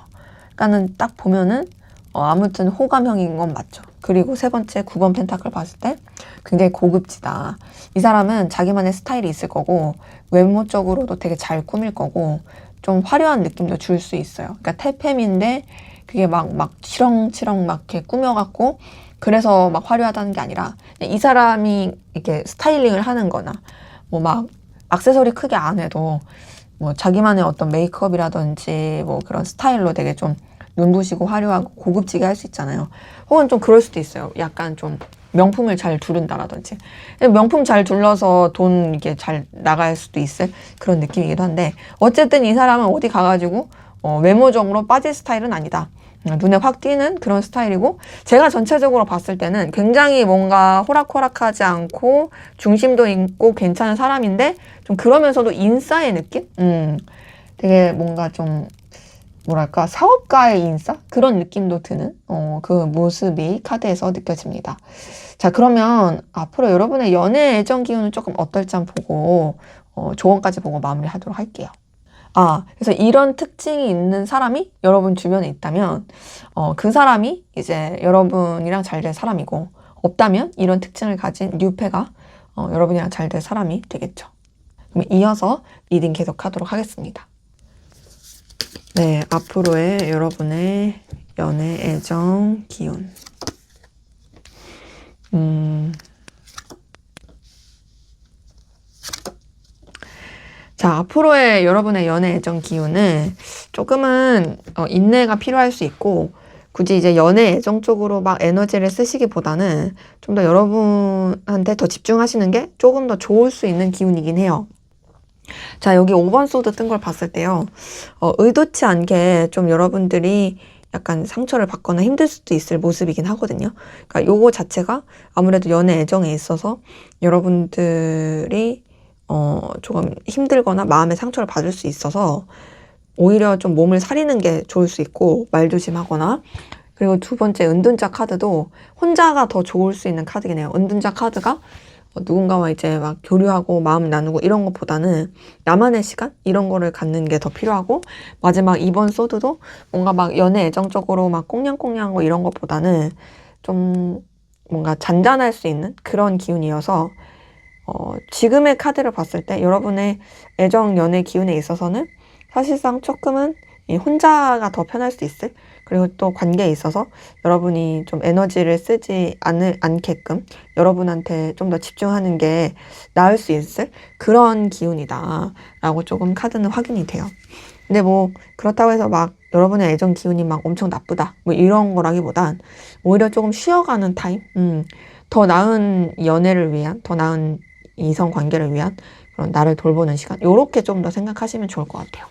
그러니까는 딱 보면은 아무튼 호감형인 건 맞죠. 그리고 세 번째 9번 펜타클 봤을 때 굉장히 고급지다. 이 사람은 자기만의 스타일이 있을 거고 외모적으로도 되게 잘 꾸밀 거고 좀 화려한 느낌도 줄 수 있어요. 그러니까 태팸인데 그게 막 치렁치렁 막 이렇게 꾸며갖고 그래서 막 화려하다는 게 아니라 이 사람이 이렇게 스타일링을 하는 거나 뭐 막 액세서리 크게 안 해도 뭐 자기만의 어떤 메이크업이라든지 뭐 그런 스타일로 되게 좀 눈부시고 화려하고 고급지게 할 수 있잖아요. 혹은 좀 그럴 수도 있어요. 약간 좀 명품을 잘 두른다라든지. 명품 잘 둘러서 돈 이게 잘 나갈 수도 있을 그런 느낌이기도 한데 어쨌든 이 사람은 어디 가가지고 외모적으로 빠질 스타일은 아니다. 눈에 확 띄는 그런 스타일이고, 제가 전체적으로 봤을 때는 굉장히 뭔가 호락호락하지 않고 중심도 있고 괜찮은 사람인데 좀 그러면서도 인싸의 느낌? 되게 뭔가 좀 뭐랄까 사업가의 인싸? 그런 느낌도 드는 그 모습이 카드에서 느껴집니다. 자, 그러면 앞으로 여러분의 연애 애정 기운은 조금 어떨지 한번 보고 조언까지 보고 마무리하도록 할게요. 그래서 이런 특징이 있는 사람이 여러분 주변에 있다면, 그 사람이 이제 여러분이랑 잘 될 사람이고, 없다면 이런 특징을 가진 뉴페가 여러분이랑 잘 될 사람이 되겠죠. 그럼 이어서 리딩 계속하도록 하겠습니다. 네, 앞으로의 여러분의 연애 애정 기운. 자, 앞으로의 여러분의 연애 애정 기운은 조금은 인내가 필요할 수 있고, 굳이 이제 연애 애정 쪽으로 막 에너지를 쓰시기보다는 좀 더 여러분한테 더 집중하시는 게 조금 더 좋을 수 있는 기운이긴 해요. 자, 여기 5번 소드 뜬 걸 봤을 때요. 의도치 않게 좀 여러분들이 약간 상처를 받거나 힘들 수도 있을 모습이긴 하거든요. 그러니까 요거 자체가 아무래도 연애 애정에 있어서 여러분들이 조금 힘들거나 마음의 상처를 받을 수 있어서 오히려 좀 몸을 사리는 게 좋을 수 있고, 말조심하거나. 그리고 두 번째 은둔자 카드도 혼자가 더 좋을 수 있는 카드긴 해요. 은둔자 카드가 누군가와 이제 막 교류하고 마음 나누고 이런 것보다는 나만의 시간? 이런 거를 갖는 게 더 필요하고, 마지막 2번 소드도 뭔가 막 연애 애정적으로 막 꽁냥꽁냥한 거 이런 것보다는 좀 뭔가 잔잔할 수 있는 그런 기운이어서 지금의 카드를 봤을 때 여러분의 애정 연애 기운에 있어서는 사실상 조금은 이 혼자가 더 편할 수 있을, 그리고 또 관계에 있어서 여러분이 좀 에너지를 쓰지 않게끔 여러분한테 좀 더 집중하는 게 나을 수 있을 그런 기운이다 라고 조금 카드는 확인이 돼요. 근데 뭐 그렇다고 해서 막 여러분의 애정 기운이 막 엄청 나쁘다 뭐 이런 거라기보단 오히려 조금 쉬어가는 타임, 더 나은 연애를 위한, 더 나은 이성 관계를 위한 그런 나를 돌보는 시간, 요렇게 좀 더 생각하시면 좋을 것 같아요.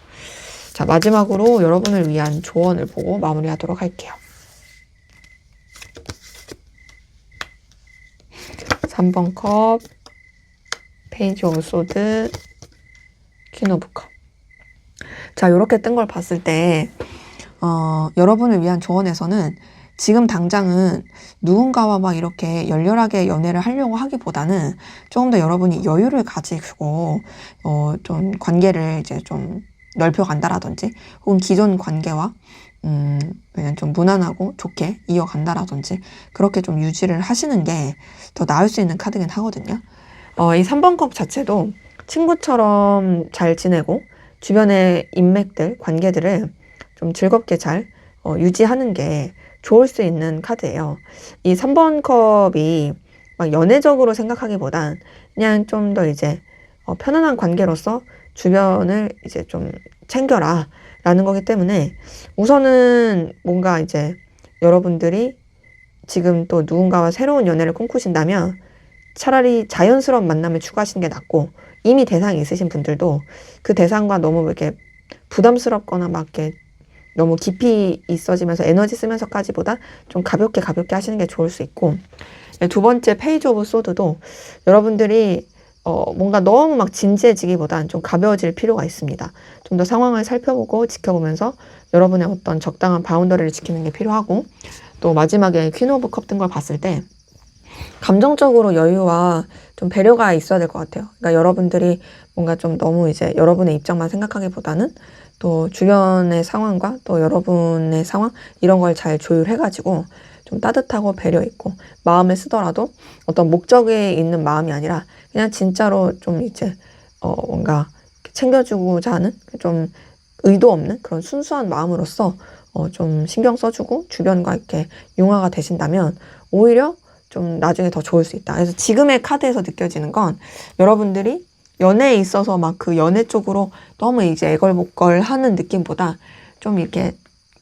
자, 마지막으로 여러분을 위한 조언을 보고 마무리하도록 할게요. 3번 컵, 페이지 오브 소드, 퀸 오브 컵. 자, 요렇게 뜬 걸 봤을 때 여러분을 위한 조언에서는 지금 당장은 누군가와 막 이렇게 열렬하게 연애를 하려고 하기보다는 조금 더 여러분이 여유를 가지고 좀 관계를 이제 좀 넓혀간다라든지, 혹은 기존 관계와 그냥 좀 무난하고 좋게 이어간다라든지 그렇게 좀 유지를 하시는 게 더 나을 수 있는 카드긴 하거든요. 이 3번 컵 자체도 친구처럼 잘 지내고 주변의 인맥들, 관계들을 좀 즐겁게 잘 유지하는 게 좋을 수 있는 카드예요. 이 3번 컵이 막 연애적으로 생각하기보단 그냥 좀 더 이제 편안한 관계로서 주변을 이제 좀 챙겨라 라는 거기 때문에, 우선은 뭔가 이제 여러분들이 지금 또 누군가와 새로운 연애를 꿈꾸신다면 차라리 자연스러운 만남을 추구하시는 게 낫고, 이미 대상이 있으신 분들도 그 대상과 너무 이렇게 부담스럽거나 막 이렇게 너무 깊이 있어지면서 에너지 쓰면서까지보다 좀 가볍게 하시는 게 좋을 수 있고, 두 번째 페이지 오브 소드도 여러분들이 뭔가 너무 막 진지해지기보단 좀 가벼워질 필요가 있습니다. 좀 더 상황을 살펴보고 지켜보면서 여러분의 어떤 적당한 바운더리를 지키는 게 필요하고, 또 마지막에 퀸 오브 컵 뜬 걸 봤을 때 감정적으로 여유와 좀 배려가 있어야 될 것 같아요. 그러니까 여러분들이 뭔가 좀 너무 이제 여러분의 입장만 생각하기보다는 또 주변의 상황과 또 여러분의 상황 이런 걸 잘 조율해가지고 좀 따뜻하고 배려 있고, 마음을 쓰더라도 어떤 목적에 있는 마음이 아니라 그냥 진짜로 좀 이제 뭔가 챙겨주고자 하는 좀 의도 없는 그런 순수한 마음으로서 좀 신경 써주고 주변과 이렇게 융화가 되신다면 오히려 좀 나중에 더 좋을 수 있다. 그래서 지금의 카드에서 느껴지는 건 여러분들이 연애에 있어서 막 그 연애 쪽으로 너무 이제 애걸복걸 하는 느낌보다 좀 이렇게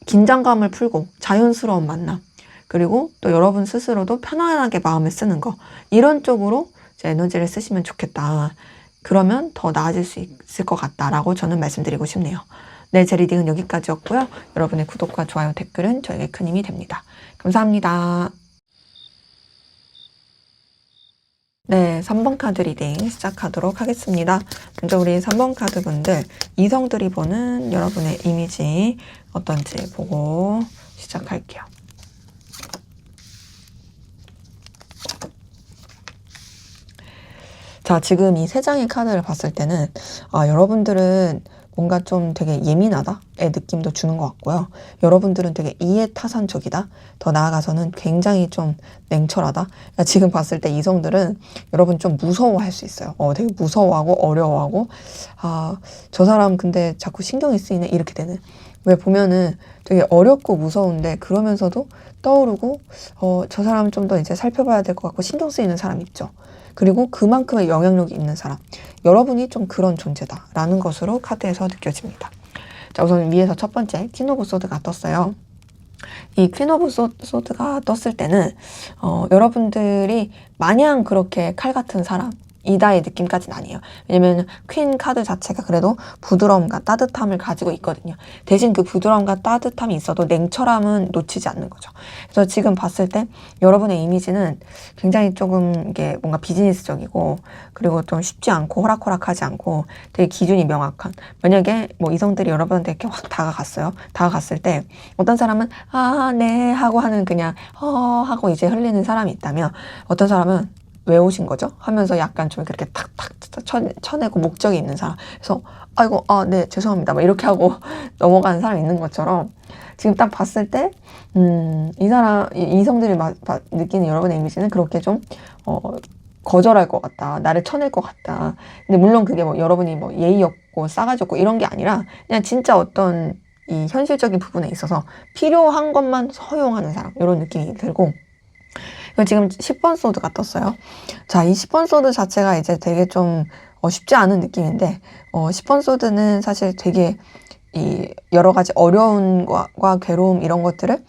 긴장감을 풀고 자연스러운 만남, 그리고 또 여러분 스스로도 편안하게 마음을 쓰는 거, 이런 쪽으로 이제 에너지를 쓰시면 좋겠다. 그러면 더 나아질 수 있을 것 같다라고 저는 말씀드리고 싶네요. 네, 제 리딩은 여기까지였고요. 여러분의 구독과 좋아요, 댓글은 저에게 큰 힘이 됩니다. 감사합니다. 네, 3번 카드 리딩 시작하도록 하겠습니다. 먼저 우리 3번 카드 분들, 이성들이 보는 여러분의 이미지 어떤지 보고 시작할게요. 자, 지금 이 세 장의 카드를 봤을 때는 여러분들은 뭔가 좀 되게 예민하다의 느낌도 주는 것 같고요. 여러분들은 되게 이해타산적이다. 더 나아가서는 굉장히 좀 냉철하다. 그러니까 지금 봤을 때 이성들은 여러분 좀 무서워할 수 있어요. 되게 무서워하고 어려워하고 저 사람 근데 자꾸 신경이 쓰이네 이렇게 되는. 왜 보면은 되게 어렵고 무서운데 그러면서도 떠오르고 저 사람 좀 더 이제 살펴봐야 될 것 같고 신경 쓰이는 사람 있죠. 그리고 그만큼의 영향력이 있는 사람. 여러분이 좀 그런 존재다라는 것으로 카드에서 느껴집니다. 자, 우선 위에서 첫 번째 퀸 오브 소드가 떴어요. 이 퀸 오브 소드가 떴을 때는 여러분들이 마냥 그렇게 칼 같은 사람 이다의 느낌까지는 아니에요. 왜냐면 퀸 카드 자체가 그래도 부드러움과 따뜻함을 가지고 있거든요. 대신 그 부드러움과 따뜻함이 있어도 냉철함은 놓치지 않는 거죠. 그래서 지금 봤을 때 여러분의 이미지는 굉장히 조금 이게 뭔가 비즈니스적이고 그리고 좀 쉽지 않고 호락호락하지 않고 되게 기준이 명확한, 만약에 뭐 이성들이 여러분한테 이렇게 확 다가갔어요. 다가갔을 때 어떤 사람은 네 하고 하는 그냥 하고 이제 흘리는 사람이 있다면 어떤 사람은 왜 오신 거죠? 하면서 약간 좀 그렇게 탁탁 쳐내고 목적이 있는 사람. 그래서 아이고 네 죄송합니다 막 이렇게 하고 넘어가는 사람이 있는 것처럼 지금 딱 봤을 때 이 사람 이성들이 느끼는 여러분의 이미지는 그렇게 좀 거절할 것 같다. 나를 쳐낼 것 같다. 근데 물론 그게 뭐 여러분이 뭐 예의 없고 싸가지 없고 이런 게 아니라 그냥 진짜 어떤 이 현실적인 부분에 있어서 필요한 것만 허용하는 사람, 이런 느낌이 들고, 지금 10번 소드가 떴어요. 자, 이 10번 소드 자체가 이제 되게 좀 쉽지 않은 느낌인데 10번 소드는 사실 되게 이 여러 가지 어려움과 괴로움 이런 것들을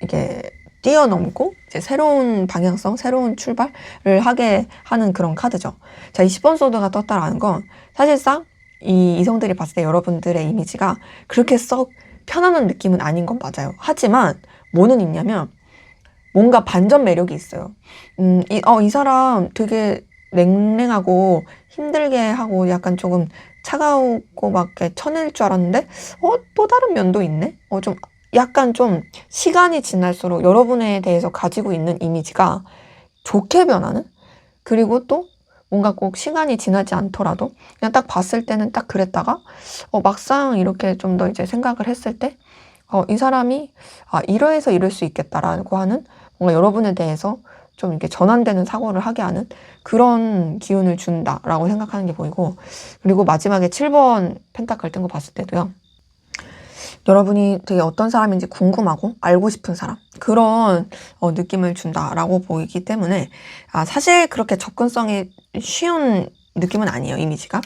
이게 뛰어넘고 이제 새로운 방향성, 새로운 출발을 하게 하는 그런 카드죠. 자, 이 10번 소드가 떴다라는 건 사실상 이 이성들이 봤을 때 여러분들의 이미지가 그렇게 썩 편안한 느낌은 아닌 건 맞아요. 하지만 뭐는 있냐면 뭔가 반전 매력이 있어요. 이 사람 되게 냉랭하고 힘들게 하고 약간 조금 차가우고 막 이렇게 쳐낼 줄 알았는데 또 다른 면도 있네? 좀 약간 좀 시간이 지날수록 여러분에 대해서 가지고 있는 이미지가 좋게 변하는? 그리고 또 뭔가 꼭 시간이 지나지 않더라도 그냥 딱 봤을 때는 딱 그랬다가 막상 이렇게 좀 더 이제 생각을 했을 때 이 사람이 이러해서 이럴 수 있겠다라고 하는 뭔가 여러분에 대해서 좀 이렇게 전환되는 사고를 하게 하는 그런 기운을 준다라고 생각하는 게 보이고, 그리고 마지막에 7번 펜타클 뜬 거 봤을 때도요. 여러분이 되게 어떤 사람인지 궁금하고 알고 싶은 사람, 그런 느낌을 준다라고 보이기 때문에 사실 그렇게 접근성이 쉬운 느낌은 아니에요, 이미지가.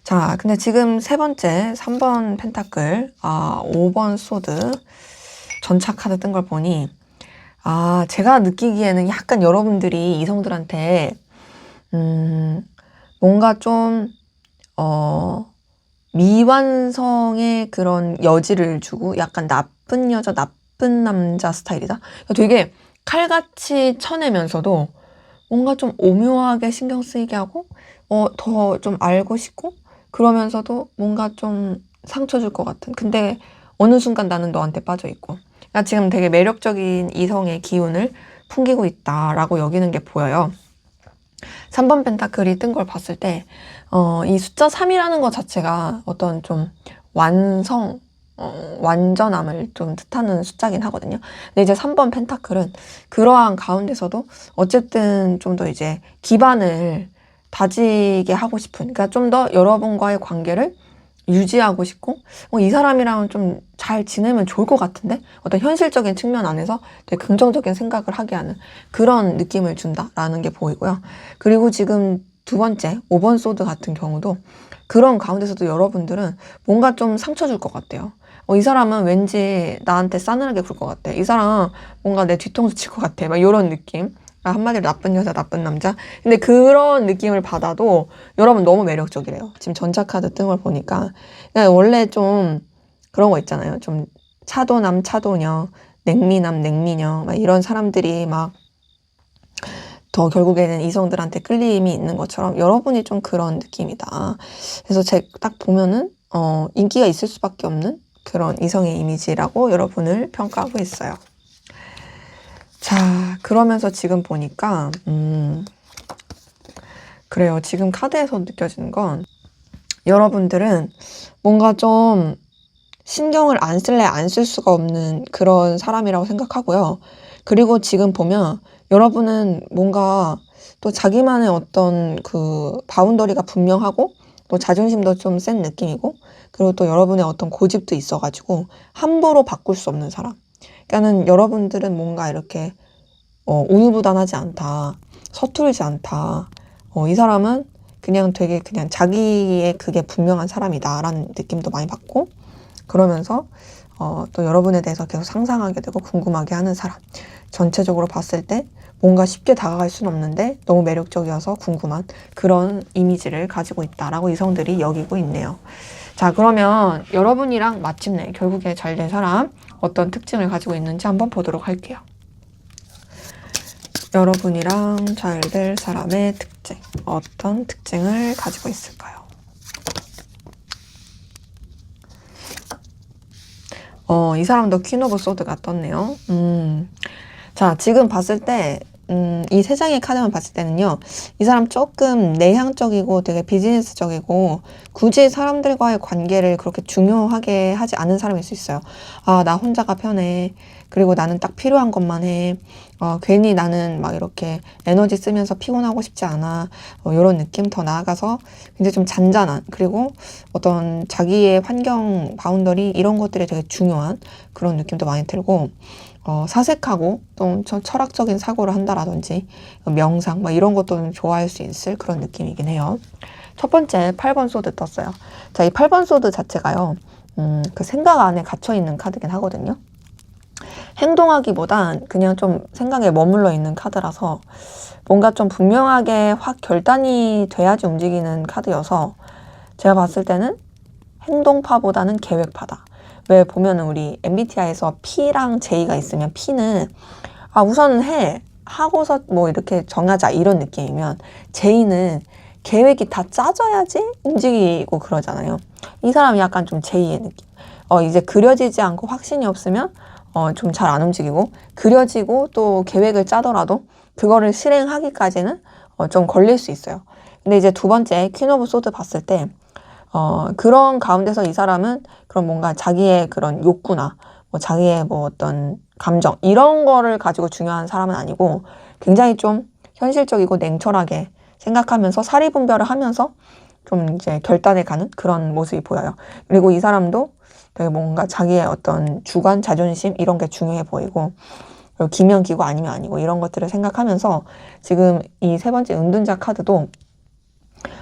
자, 근데 지금 세 번째 3번 펜타클 5번 소드 전차 카드 뜬 걸 보니 제가 느끼기에는 약간 여러분들이 이성들한테 뭔가 좀 미완성의 그런 여지를 주고 약간 나쁜 여자, 나쁜 남자 스타일이다. 되게 칼같이 쳐내면서도 뭔가 좀 오묘하게 신경 쓰이게 하고 더 좀 알고 싶고 그러면서도 뭔가 좀 상처 줄 것 같은, 근데 어느 순간 나는 너한테 빠져 있고, 나 지금 되게 매력적인 이성의 기운을 풍기고 있다라고 여기는 게 보여요. 3번 펜타클이 뜬 걸 봤을 때 이 숫자 3이라는 것 자체가 어떤 좀 완전함을 좀 뜻하는 숫자긴 하거든요. 근데 이제 3번 펜타클은 그러한 가운데서도 어쨌든 좀 더 이제 기반을 다지게 하고 싶은, 그러니까 좀 더 여러분과의 관계를 유지하고 싶고 이 사람이랑 좀 잘 지내면 좋을 것 같은데, 어떤 현실적인 측면 안에서 되게 긍정적인 생각을 하게 하는 그런 느낌을 준다라는 게 보이고요. 그리고 지금 두 번째 5번 소드 같은 경우도 그런 가운데서도 여러분들은 뭔가 좀 상처 줄 것 같아요. 이 사람은 왠지 나한테 싸늘하게 굴 것 같아. 이 사람 뭔가 내 뒤통수 칠 것 같아. 막 이런 느낌. 한마디로 나쁜 여자, 나쁜 남자. 근데 그런 느낌을 받아도 여러분 너무 매력적이래요. 지금 전차카드 뜬 걸 보니까. 그냥 원래 좀 그런 거 있잖아요. 좀 차도남, 차도녀, 냉미남, 냉미녀, 막 이런 사람들이 막 더 결국에는 이성들한테 끌림이 있는 것처럼 여러분이 좀 그런 느낌이다. 그래서 제가 딱 보면은 인기가 있을 수밖에 없는 그런 이성의 이미지라고 여러분을 평가하고 있어요. 자, 그러면서 지금 보니까 그래요. 지금 카드에서 느껴지는 건 여러분들은 뭔가 좀 신경을 안 쓸래 안 쓸 수가 없는 그런 사람이라고 생각하고요. 그리고 지금 보면 여러분은 뭔가 또 자기만의 어떤 그 바운더리가 분명하고 또 자존심도 좀 센 느낌이고 그리고 또 여러분의 어떤 고집도 있어가지고 함부로 바꿀 수 없는 사람. 그러니까는 여러분들은 뭔가 이렇게 우유부단하지 않다. 서툴지 않다. 이 사람은 그냥 되게 그냥 자기의 그게 분명한 사람이다라는 느낌도 많이 받고 그러면서 또 여러분에 대해서 계속 상상하게 되고 궁금하게 하는 사람. 전체적으로 봤을 때 뭔가 쉽게 다가갈 수는 없는데 너무 매력적이어서 궁금한 그런 이미지를 가지고 있다라고 이성들이 여기고 있네요. 자, 그러면 여러분이랑 마침내 결국에 잘 된 사람 어떤 특징을 가지고 있는지 한번 보도록 할게요. 여러분이랑 잘 될 사람의 특징, 어떤 특징을 가지고 있을까요? 이 사람도 퀸 오브 소드가 떴네요. 자, 지금 봤을 때, 이 세 장의 카드만 봤을 때는요, 이 사람 조금 내향적이고 되게 비즈니스적이고, 굳이 사람들과의 관계를 그렇게 중요하게 하지 않은 사람일 수 있어요. 아, 나 혼자가 편해. 그리고 나는 딱 필요한 것만 해. 괜히 나는 막 이렇게 에너지 쓰면서 피곤하고 싶지 않아. 이런 느낌. 더 나아가서 굉장히 좀 잔잔한, 그리고 어떤 자기의 환경 바운더리 이런 것들이 되게 중요한 그런 느낌도 많이 들고, 사색하고 또 철학적인 사고를 한다라든지 명상 막 이런 것도 좀 좋아할 수 있을 그런 느낌이긴 해요. 첫 번째 8번 소드 떴어요. 자, 이 8번 소드 자체가요. 그 생각 안에 갇혀 있는 카드긴 하거든요. 행동하기보단 그냥 좀 생각에 머물러 있는 카드라서 뭔가 좀 분명하게 확 결단이 돼야지 움직이는 카드여서 제가 봤을 때는 행동파보다는 계획파다. 왜 보면은 우리 MBTI에서 P랑 J가 있으면 P는 우선은 해. 하고서 뭐 이렇게 정하자 이런 느낌이면 J는 계획이 다 짜져야지 움직이고 그러잖아요. 이 사람이 약간 좀 J의 느낌. 이제 그려지지 않고 확신이 없으면 좀 잘 안 움직이고 그려지고 또 계획을 짜더라도 그거를 실행하기까지는 좀 걸릴 수 있어요. 근데 이제 두 번째 퀸 오브 소드 봤을 때 그런 가운데서 이 사람은 그런 뭔가 자기의 그런 욕구나 뭐 자기의 뭐 어떤 감정 이런 거를 가지고 중요한 사람은 아니고 굉장히 좀 현실적이고 냉철하게 생각하면서 사리분별을 하면서 좀 이제 결단에 가는 그런 모습이 보여요. 그리고 이 사람도 되게 뭔가 자기의 어떤 주관, 자존심 이런 게 중요해 보이고 기면 기고 아니면 아니고 이런 것들을 생각하면서 지금 이 세 번째 은둔자 카드도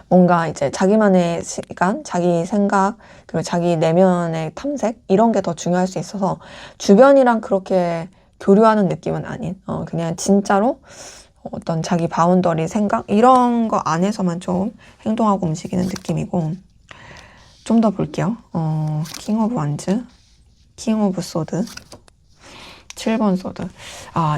뭔가 이제 자기만의 시간, 자기 생각, 그리고 자기 내면의 탐색 이런 게 더 중요할 수 있어서 주변이랑 그렇게 교류하는 느낌은 아닌 그냥 진짜로 어떤 자기 바운더리 생각 이런 거 안에서만 좀 행동하고 움직이는 느낌이고 좀 더 볼게요. 킹 오브 완즈, 킹 오브 소드, 7번 소드.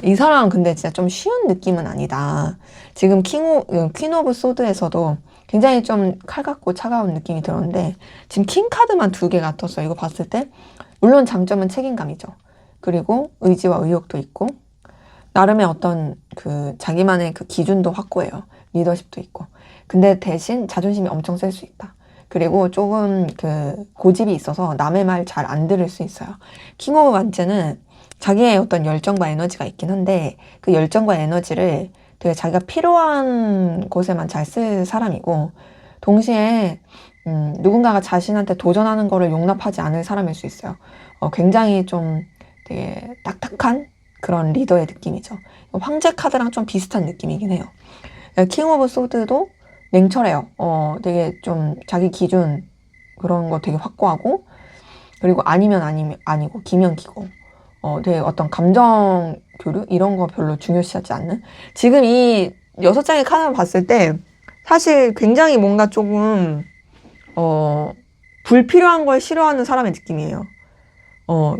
이 사람은 근데 진짜 좀 쉬운 느낌은 아니다. 지금 퀸 오브 소드에서도 굉장히 좀 칼 같고 차가운 느낌이 들었는데 지금 킹 카드만 두 개가 떴어요. 이거 봤을 때 물론 장점은 책임감이죠. 그리고 의지와 의욕도 있고 나름의 어떤 그 자기만의 그 기준도 확고해요. 리더십도 있고. 근데 대신 자존심이 엄청 셀 수 있다. 그리고 조금 그 고집이 있어서 남의 말 잘 안 들을 수 있어요. 킹 오브 완즈는 자기의 어떤 열정과 에너지가 있긴 한데 그 열정과 에너지를 되게 자기가 필요한 곳에만 잘 쓸 사람이고 동시에 누군가가 자신한테 도전하는 거를 용납하지 않을 사람일 수 있어요. 굉장히 좀 되게 딱딱한 그런 리더의 느낌이죠. 황제 카드랑 좀 비슷한 느낌이긴 해요. 킹 오브 소드도 냉철해요. 되게 좀 자기 기준 그런 거 되게 확고하고 그리고 아니면 아니고 기면 기고 되게 어떤 감정 교류 이런 거 별로 중요시하지 않는 지금 이 6장의 카드를 봤을 때 사실 굉장히 뭔가 조금 불필요한 걸 싫어하는 사람의 느낌이에요.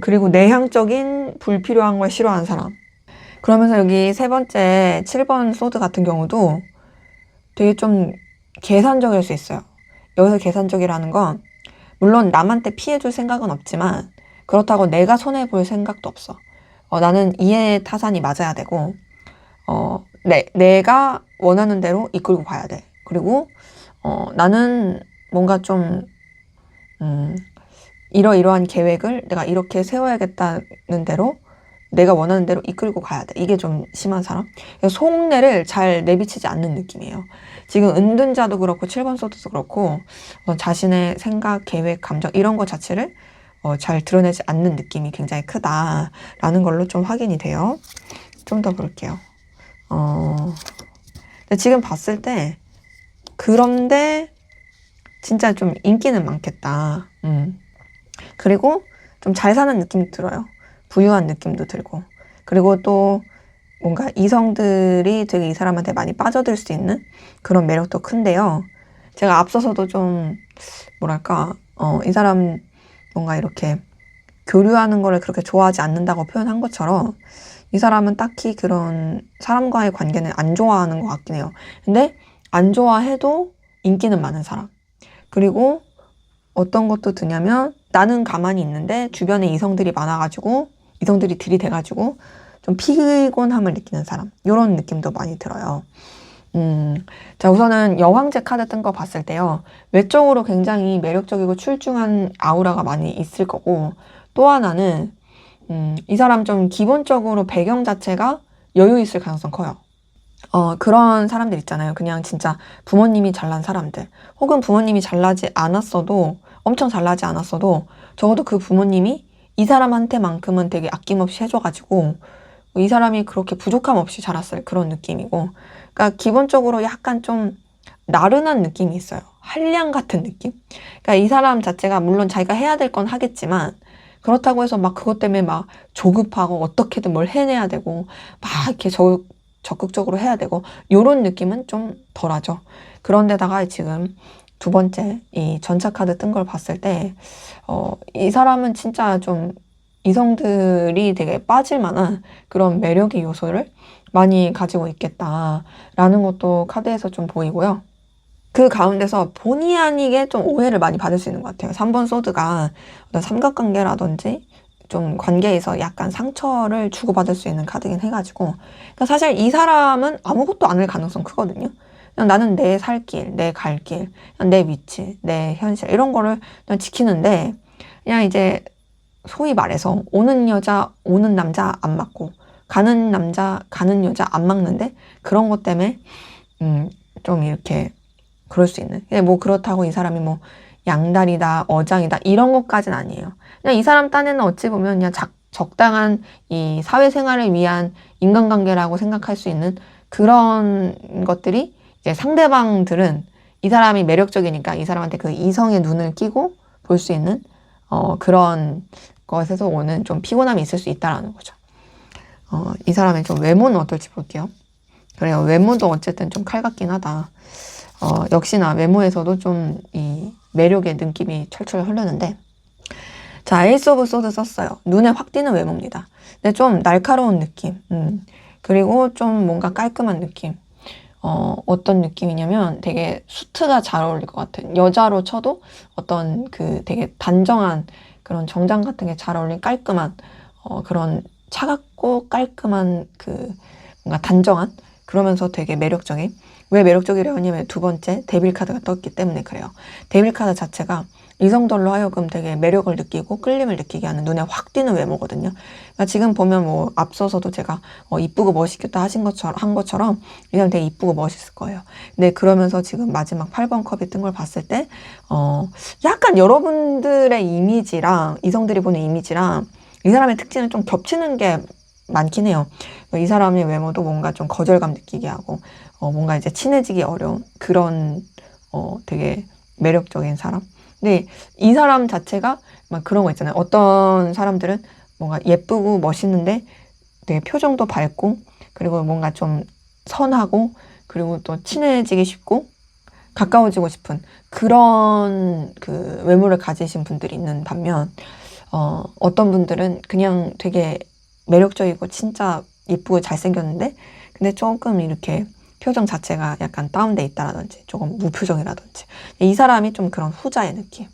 그리고 내향적인 불필요한 걸 싫어하는 사람. 그러면서 여기 세 번째 7번 소드 같은 경우도 되게 좀 계산적일 수 있어요. 여기서 계산적이라는 건 물론 남한테 피해줄 생각은 없지만 그렇다고 내가 손해볼 생각도 없어. 나는 이해 타산이 맞아야 되고 내가 원하는 대로 이끌고 가야 돼. 그리고 나는 뭔가 좀 이러이러한 계획을 내가 이렇게 세워야겠다는 대로 내가 원하는 대로 이끌고 가야 돼. 이게 좀 심한 사람. 속내를 잘 내비치지 않는 느낌이에요. 지금 은둔자도 그렇고 7번 소드도 그렇고 자신의 생각, 계획, 감정 이런 것 자체를 잘 드러내지 않는 느낌이 굉장히 크다라는 걸로 좀 확인이 돼요. 좀 더 볼게요. 근데 지금 봤을 때 그런데 진짜 좀 인기는 많겠다. 그리고 좀 잘 사는 느낌이 들어요. 부유한 느낌도 들고. 그리고 또 뭔가 이성들이 되게 이 사람한테 많이 빠져들 수 있는 그런 매력도 큰데요. 제가 앞서서도 좀 뭐랄까 이 사람 뭔가 이렇게 교류하는 거를 그렇게 좋아하지 않는다고 표현한 것처럼 이 사람은 딱히 그런 사람과의 관계는 안 좋아하는 것 같긴 해요. 근데 안 좋아해도 인기는 많은 사람. 그리고 어떤 것도 드냐면 나는 가만히 있는데 주변에 이성들이 많아가지고 이성들이 들이대가지고 좀 피곤함을 느끼는 사람. 이런 느낌도 많이 들어요. 자, 우선은 여왕제 카드 뜬 거 봤을 때요. 외적으로 굉장히 매력적이고 출중한 아우라가 많이 있을 거고 또 하나는 이 사람 좀 기본적으로 배경 자체가 여유 있을 가능성 커요. 그런 사람들 있잖아요. 그냥 진짜 부모님이 잘난 사람들. 혹은 부모님이 잘나지 않았어도, 엄청 잘나지 않았어도, 적어도 그 부모님이 이 사람한테만큼은 되게 아낌없이 해줘가지고, 이 사람이 그렇게 부족함 없이 자랐을 그런 느낌이고, 그러니까 기본적으로 약간 좀 나른한 느낌이 있어요. 한량 같은 느낌? 그러니까 이 사람 자체가 물론 자기가 해야 될 건 하겠지만, 그렇다고 해서 막 그것 때문에 막 조급하고 어떻게든 뭘 해내야 되고, 막 이렇게 적극적으로 해야 되고 요런 느낌은 좀 덜하죠. 그런데다가 지금 두 번째 이 전차 카드 뜬 걸 봤을 때 이 사람은 진짜 좀 이성들이 되게 빠질 만한 그런 매력의 요소를 많이 가지고 있겠다라는 것도 카드에서 좀 보이고요. 그 가운데서 본의 아니게 좀 오해를 많이 받을 수 있는 것 같아요. 3번 소드가 어떤 삼각관계라든지 좀 관계에서 약간 상처를 주고받을 수 있는 카드긴 해가지고 그러니까 사실 이 사람은 아무것도 안 할 가능성 크거든요. 그냥 나는 내 살 길, 내 갈 길, 내 위치, 내 현실 이런 거를 그냥 지키는데 그냥 이제 소위 말해서 오는 여자, 오는 남자 안 맞고 가는 남자, 가는 여자 안 맞는데 그런 것 때문에 좀 이렇게 그럴 수 있는. 뭐 그렇다고 이 사람이 뭐 양다리다, 어장이다 이런 것까지는 아니에요. 그냥 이 사람 딴에는 어찌 보면 그냥 적당한 이 사회생활을 위한 인간관계라고 생각할 수 있는 그런 것들이 이제 상대방들은 이 사람이 매력적이니까 이 사람한테 그 이성의 눈을 끼고 볼 수 있는 그런 것에서 오는 좀 피곤함이 있을 수 있다라는 거죠. 이 사람의 좀 외모는 어떨지 볼게요. 그래요. 외모도 어쨌든 좀 칼 같긴 하다. 역시나 외모에서도 좀 이 매력의 느낌이 철철 흐르는데 자, 에이스 오브 소드 썼어요. 눈에 확 띄는 외모입니다. 근데 좀 날카로운 느낌. 그리고 좀 뭔가 깔끔한 느낌. 어떤 느낌이냐면 되게 수트가 잘 어울릴 것 같은 여자로 쳐도 어떤 그 되게 단정한 그런 정장 같은 게 잘 어울린 깔끔한 그런 차갑고 깔끔한 그 뭔가 단정한 그러면서 되게 매력적인 왜 매력적이라고 하냐면 두 번째 데빌 카드가 떴기 때문에 그래요. 데빌 카드 자체가 이성들로 하여금 되게 매력을 느끼고 끌림을 느끼게 하는 눈에 확 띄는 외모거든요. 그러니까 지금 보면 뭐 앞서서도 제가 이쁘고 멋있겠다 한 것처럼 이 사람 되게 이쁘고 멋있을 거예요. 근데 그러면서 지금 마지막 8번 컵이 뜬 걸 봤을 때 약간 여러분들의 이미지랑 이성들이 보는 이미지랑 이 사람의 특징은 좀 겹치는 게 많긴 해요. 이 사람의 외모도 뭔가 좀 거절감 느끼게 하고 뭔가 이제 친해지기 어려운 그런 되게 매력적인 사람. 근데 이 사람 자체가 막 그런 거 있잖아요. 어떤 사람들은 뭔가 예쁘고 멋있는데 되게 표정도 밝고, 그리고 뭔가 좀 선하고, 그리고 또 친해지기 쉽고, 가까워지고 싶은 그런 그 외모를 가지신 분들이 있는 반면, 어떤 분들은 그냥 되게 매력적이고 진짜 예쁘고 잘생겼는데, 근데 조금 이렇게 표정 자체가 약간 다운돼 있다라든지, 조금 무표정이라든지. 이 사람이 좀 그런 후자의 느낌.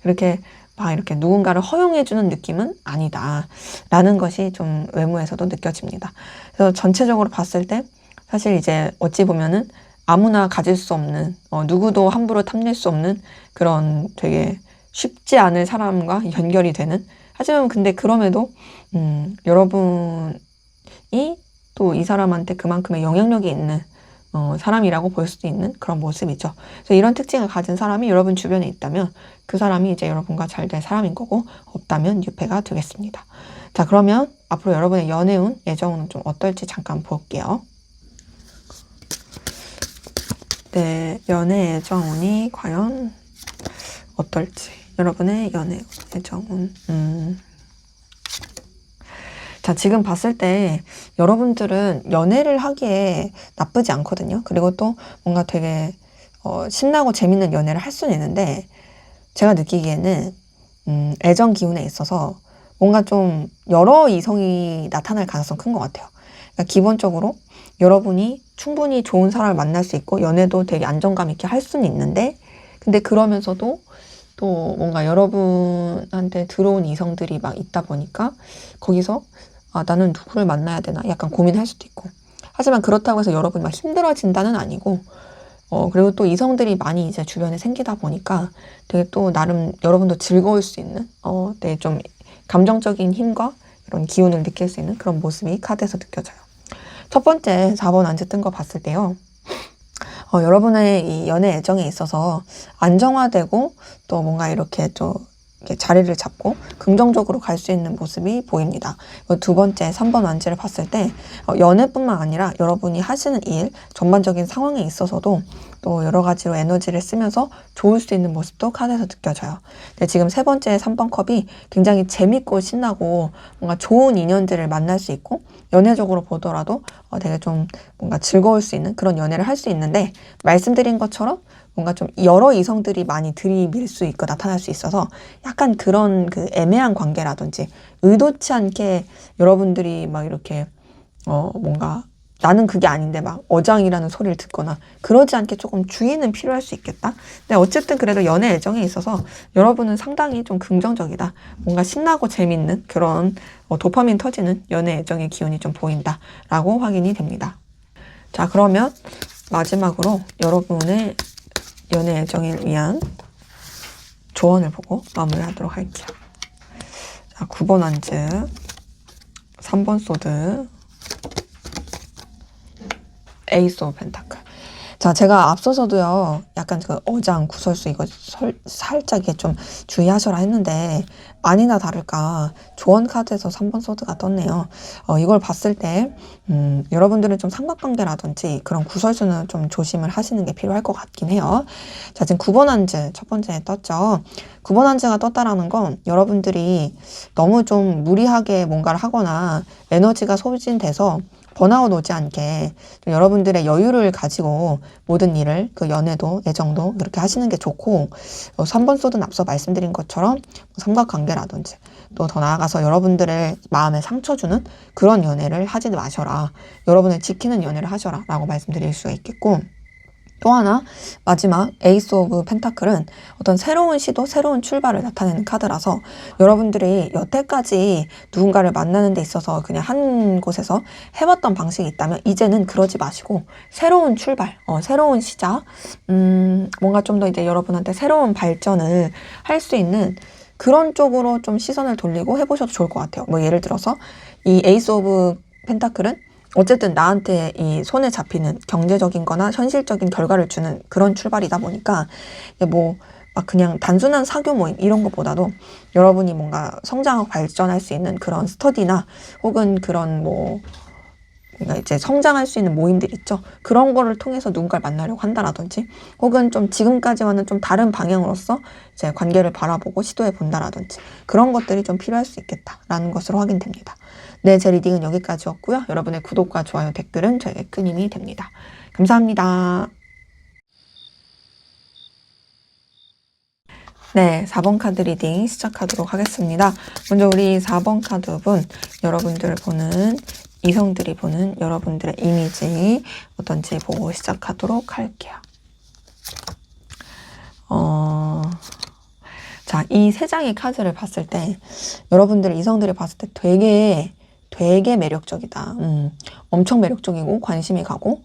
이렇게 막 이렇게 누군가를 허용해주는 느낌은 아니다. 라는 것이 좀 외모에서도 느껴집니다. 그래서 전체적으로 봤을 때, 사실 이제 어찌 보면은 아무나 가질 수 없는, 누구도 함부로 탐낼 수 없는 그런 되게 쉽지 않은 사람과 연결이 되는. 하지만 근데 그럼에도, 여러분이 또 이 사람한테 그만큼의 영향력이 있는, 사람이라고 볼 수도 있는 그런 모습이죠. 그래서 이런 특징을 가진 사람이 여러분 주변에 있다면 그 사람이 이제 여러분과 잘 될 사람인 거고, 없다면 유패가 되겠습니다. 자, 그러면 앞으로 여러분의 연애운, 애정운은 좀 어떨지 잠깐 볼게요. 네, 연애 애정운이 과연 어떨지. 여러분의 연애 애정운. 자, 지금 봤을 때 여러분들은 연애를 하기에 나쁘지 않거든요. 그리고 또 뭔가 되게 신나고 재밌는 연애를 할 수는 있는데, 제가 느끼기에는 애정 기운에 있어서 뭔가 좀 여러 이성이 나타날 가능성이 큰 것 같아요. 그러니까 기본적으로 여러분이 충분히 좋은 사람을 만날 수 있고 연애도 되게 안정감 있게 할 수는 있는데, 근데 그러면서도 또 뭔가 여러분한테 들어온 이성들이 막 있다 보니까 거기서 나는 누구를 만나야 되나 약간 고민할 수도 있고, 하지만 그렇다고 해서 여러분이 막 힘들어진다는 아니고, 그리고 또 이성들이 많이 이제 주변에 생기다 보니까 되게 또 나름 여러분도 즐거울 수 있는, 되게 좀 감정적인 힘과 이런 기운을 느낄 수 있는 그런 모습이 카드에서 느껴져요. 첫 번째 4번 안지 뜬 거 봤을 때요. 여러분의 이 연애 애정에 있어서 안정화되고 또 뭔가 이렇게 좀 이렇게 자리를 잡고 긍정적으로 갈 수 있는 모습이 보입니다. 두 번째 3번 완지를 봤을 때 연애뿐만 아니라 여러분이 하시는 일, 전반적인 상황에 있어서도 또 여러 가지로 에너지를 쓰면서 좋을 수 있는 모습도 카드에서 느껴져요. 근데 지금 세 번째 3번 컵이 굉장히 재밌고 신나고 뭔가 좋은 인연들을 만날 수 있고, 연애적으로 보더라도 되게 좀 뭔가 즐거울 수 있는 그런 연애를 할 수 있는데, 말씀드린 것처럼 뭔가 좀 여러 이성들이 많이 들이밀 수 있고 나타날 수 있어서 약간 그런 그 애매한 관계라든지 의도치 않게 여러분들이 막 이렇게 뭔가 나는 그게 아닌데 막 어장이라는 소리를 듣거나 그러지 않게 조금 주의는 필요할 수 있겠다. 근데 어쨌든 그래도 연애 애정에 있어서 여러분은 상당히 좀 긍정적이다. 뭔가 신나고 재밌는 그런 도파민 터지는 연애 애정의 기운이 좀 보인다라고 확인이 됩니다. 자, 그러면 마지막으로 여러분의 연애 애정을 위한 조언을 보고 마무리하도록 할게요. 자, 9번 안즈, 3번 소드, 에이스 오브 펜타클. 자, 제가 앞서서도요, 약간 그 어장, 구설수 이거 살짝 이게 좀 주의하셔라 했는데, 아니나 다를까 조언 카드에서 3번 소드가 떴네요. 이걸 봤을 때 여러분들은 좀 삼각관계라든지 그런 구설수는 좀 조심을 하시는 게 필요할 것 같긴 해요. 자, 지금 9번 한즈 첫 번째에 떴죠. 9번 한즈가 떴다라는 건 여러분들이 너무 좀 무리하게 뭔가를 하거나 에너지가 소진돼서 번아웃 오지 않게 여러분들의 여유를 가지고 모든 일을, 그 연애도 애정도 그렇게 하시는 게 좋고, 3번 소드는 앞서 말씀드린 것처럼 삼각관계라든지 또 더 나아가서 여러분들의 마음에 상처 주는 그런 연애를 하지 마셔라, 여러분을 지키는 연애를 하셔라 라고 말씀드릴 수가 있겠고, 또 하나 마지막 에이스 오브 펜타클은 어떤 새로운 시도, 새로운 출발을 나타내는 카드라서 여러분들이 여태까지 누군가를 만나는 데 있어서 그냥 한 곳에서 해왔던 방식이 있다면 이제는 그러지 마시고 새로운 출발, 새로운 시작, 뭔가 좀 더 이제 여러분한테 새로운 발전을 할 수 있는 그런 쪽으로 좀 시선을 돌리고 해보셔도 좋을 것 같아요. 뭐 예를 들어서 이 에이스 오브 펜타클은 어쨌든 나한테 이 손에 잡히는 경제적인 거나 현실적인 결과를 주는 그런 출발이다 보니까 뭐 막 그냥 단순한 사교 모임 이런 것보다도 여러분이 뭔가 성장하고 발전할 수 있는 그런 스터디나 혹은 그런 뭐 그러니까 이제 성장할 수 있는 모임들 있죠. 그런 거를 통해서 누군가를 만나려고 한다라든지, 혹은 좀 지금까지와는 좀 다른 방향으로서 이제 관계를 바라보고 시도해 본다라든지, 그런 것들이 좀 필요할 수 있겠다라는 것으로 확인됩니다. 네, 제 리딩은 여기까지였고요. 여러분의 구독과 좋아요, 댓글은 저에게 큰 힘이 됩니다. 감사합니다. 네, 4번 카드 리딩 시작하도록 하겠습니다. 먼저 우리 4번 카드 분, 여러분들 보는, 이성들이 보는 여러분들의 이미지 어떤지 보고 시작하도록 할게요. 자, 이 세 장의 카드를 봤을 때, 여러분들 이성들이 봤을 때 되게 매력적이다. 엄청 매력적이고, 관심이 가고,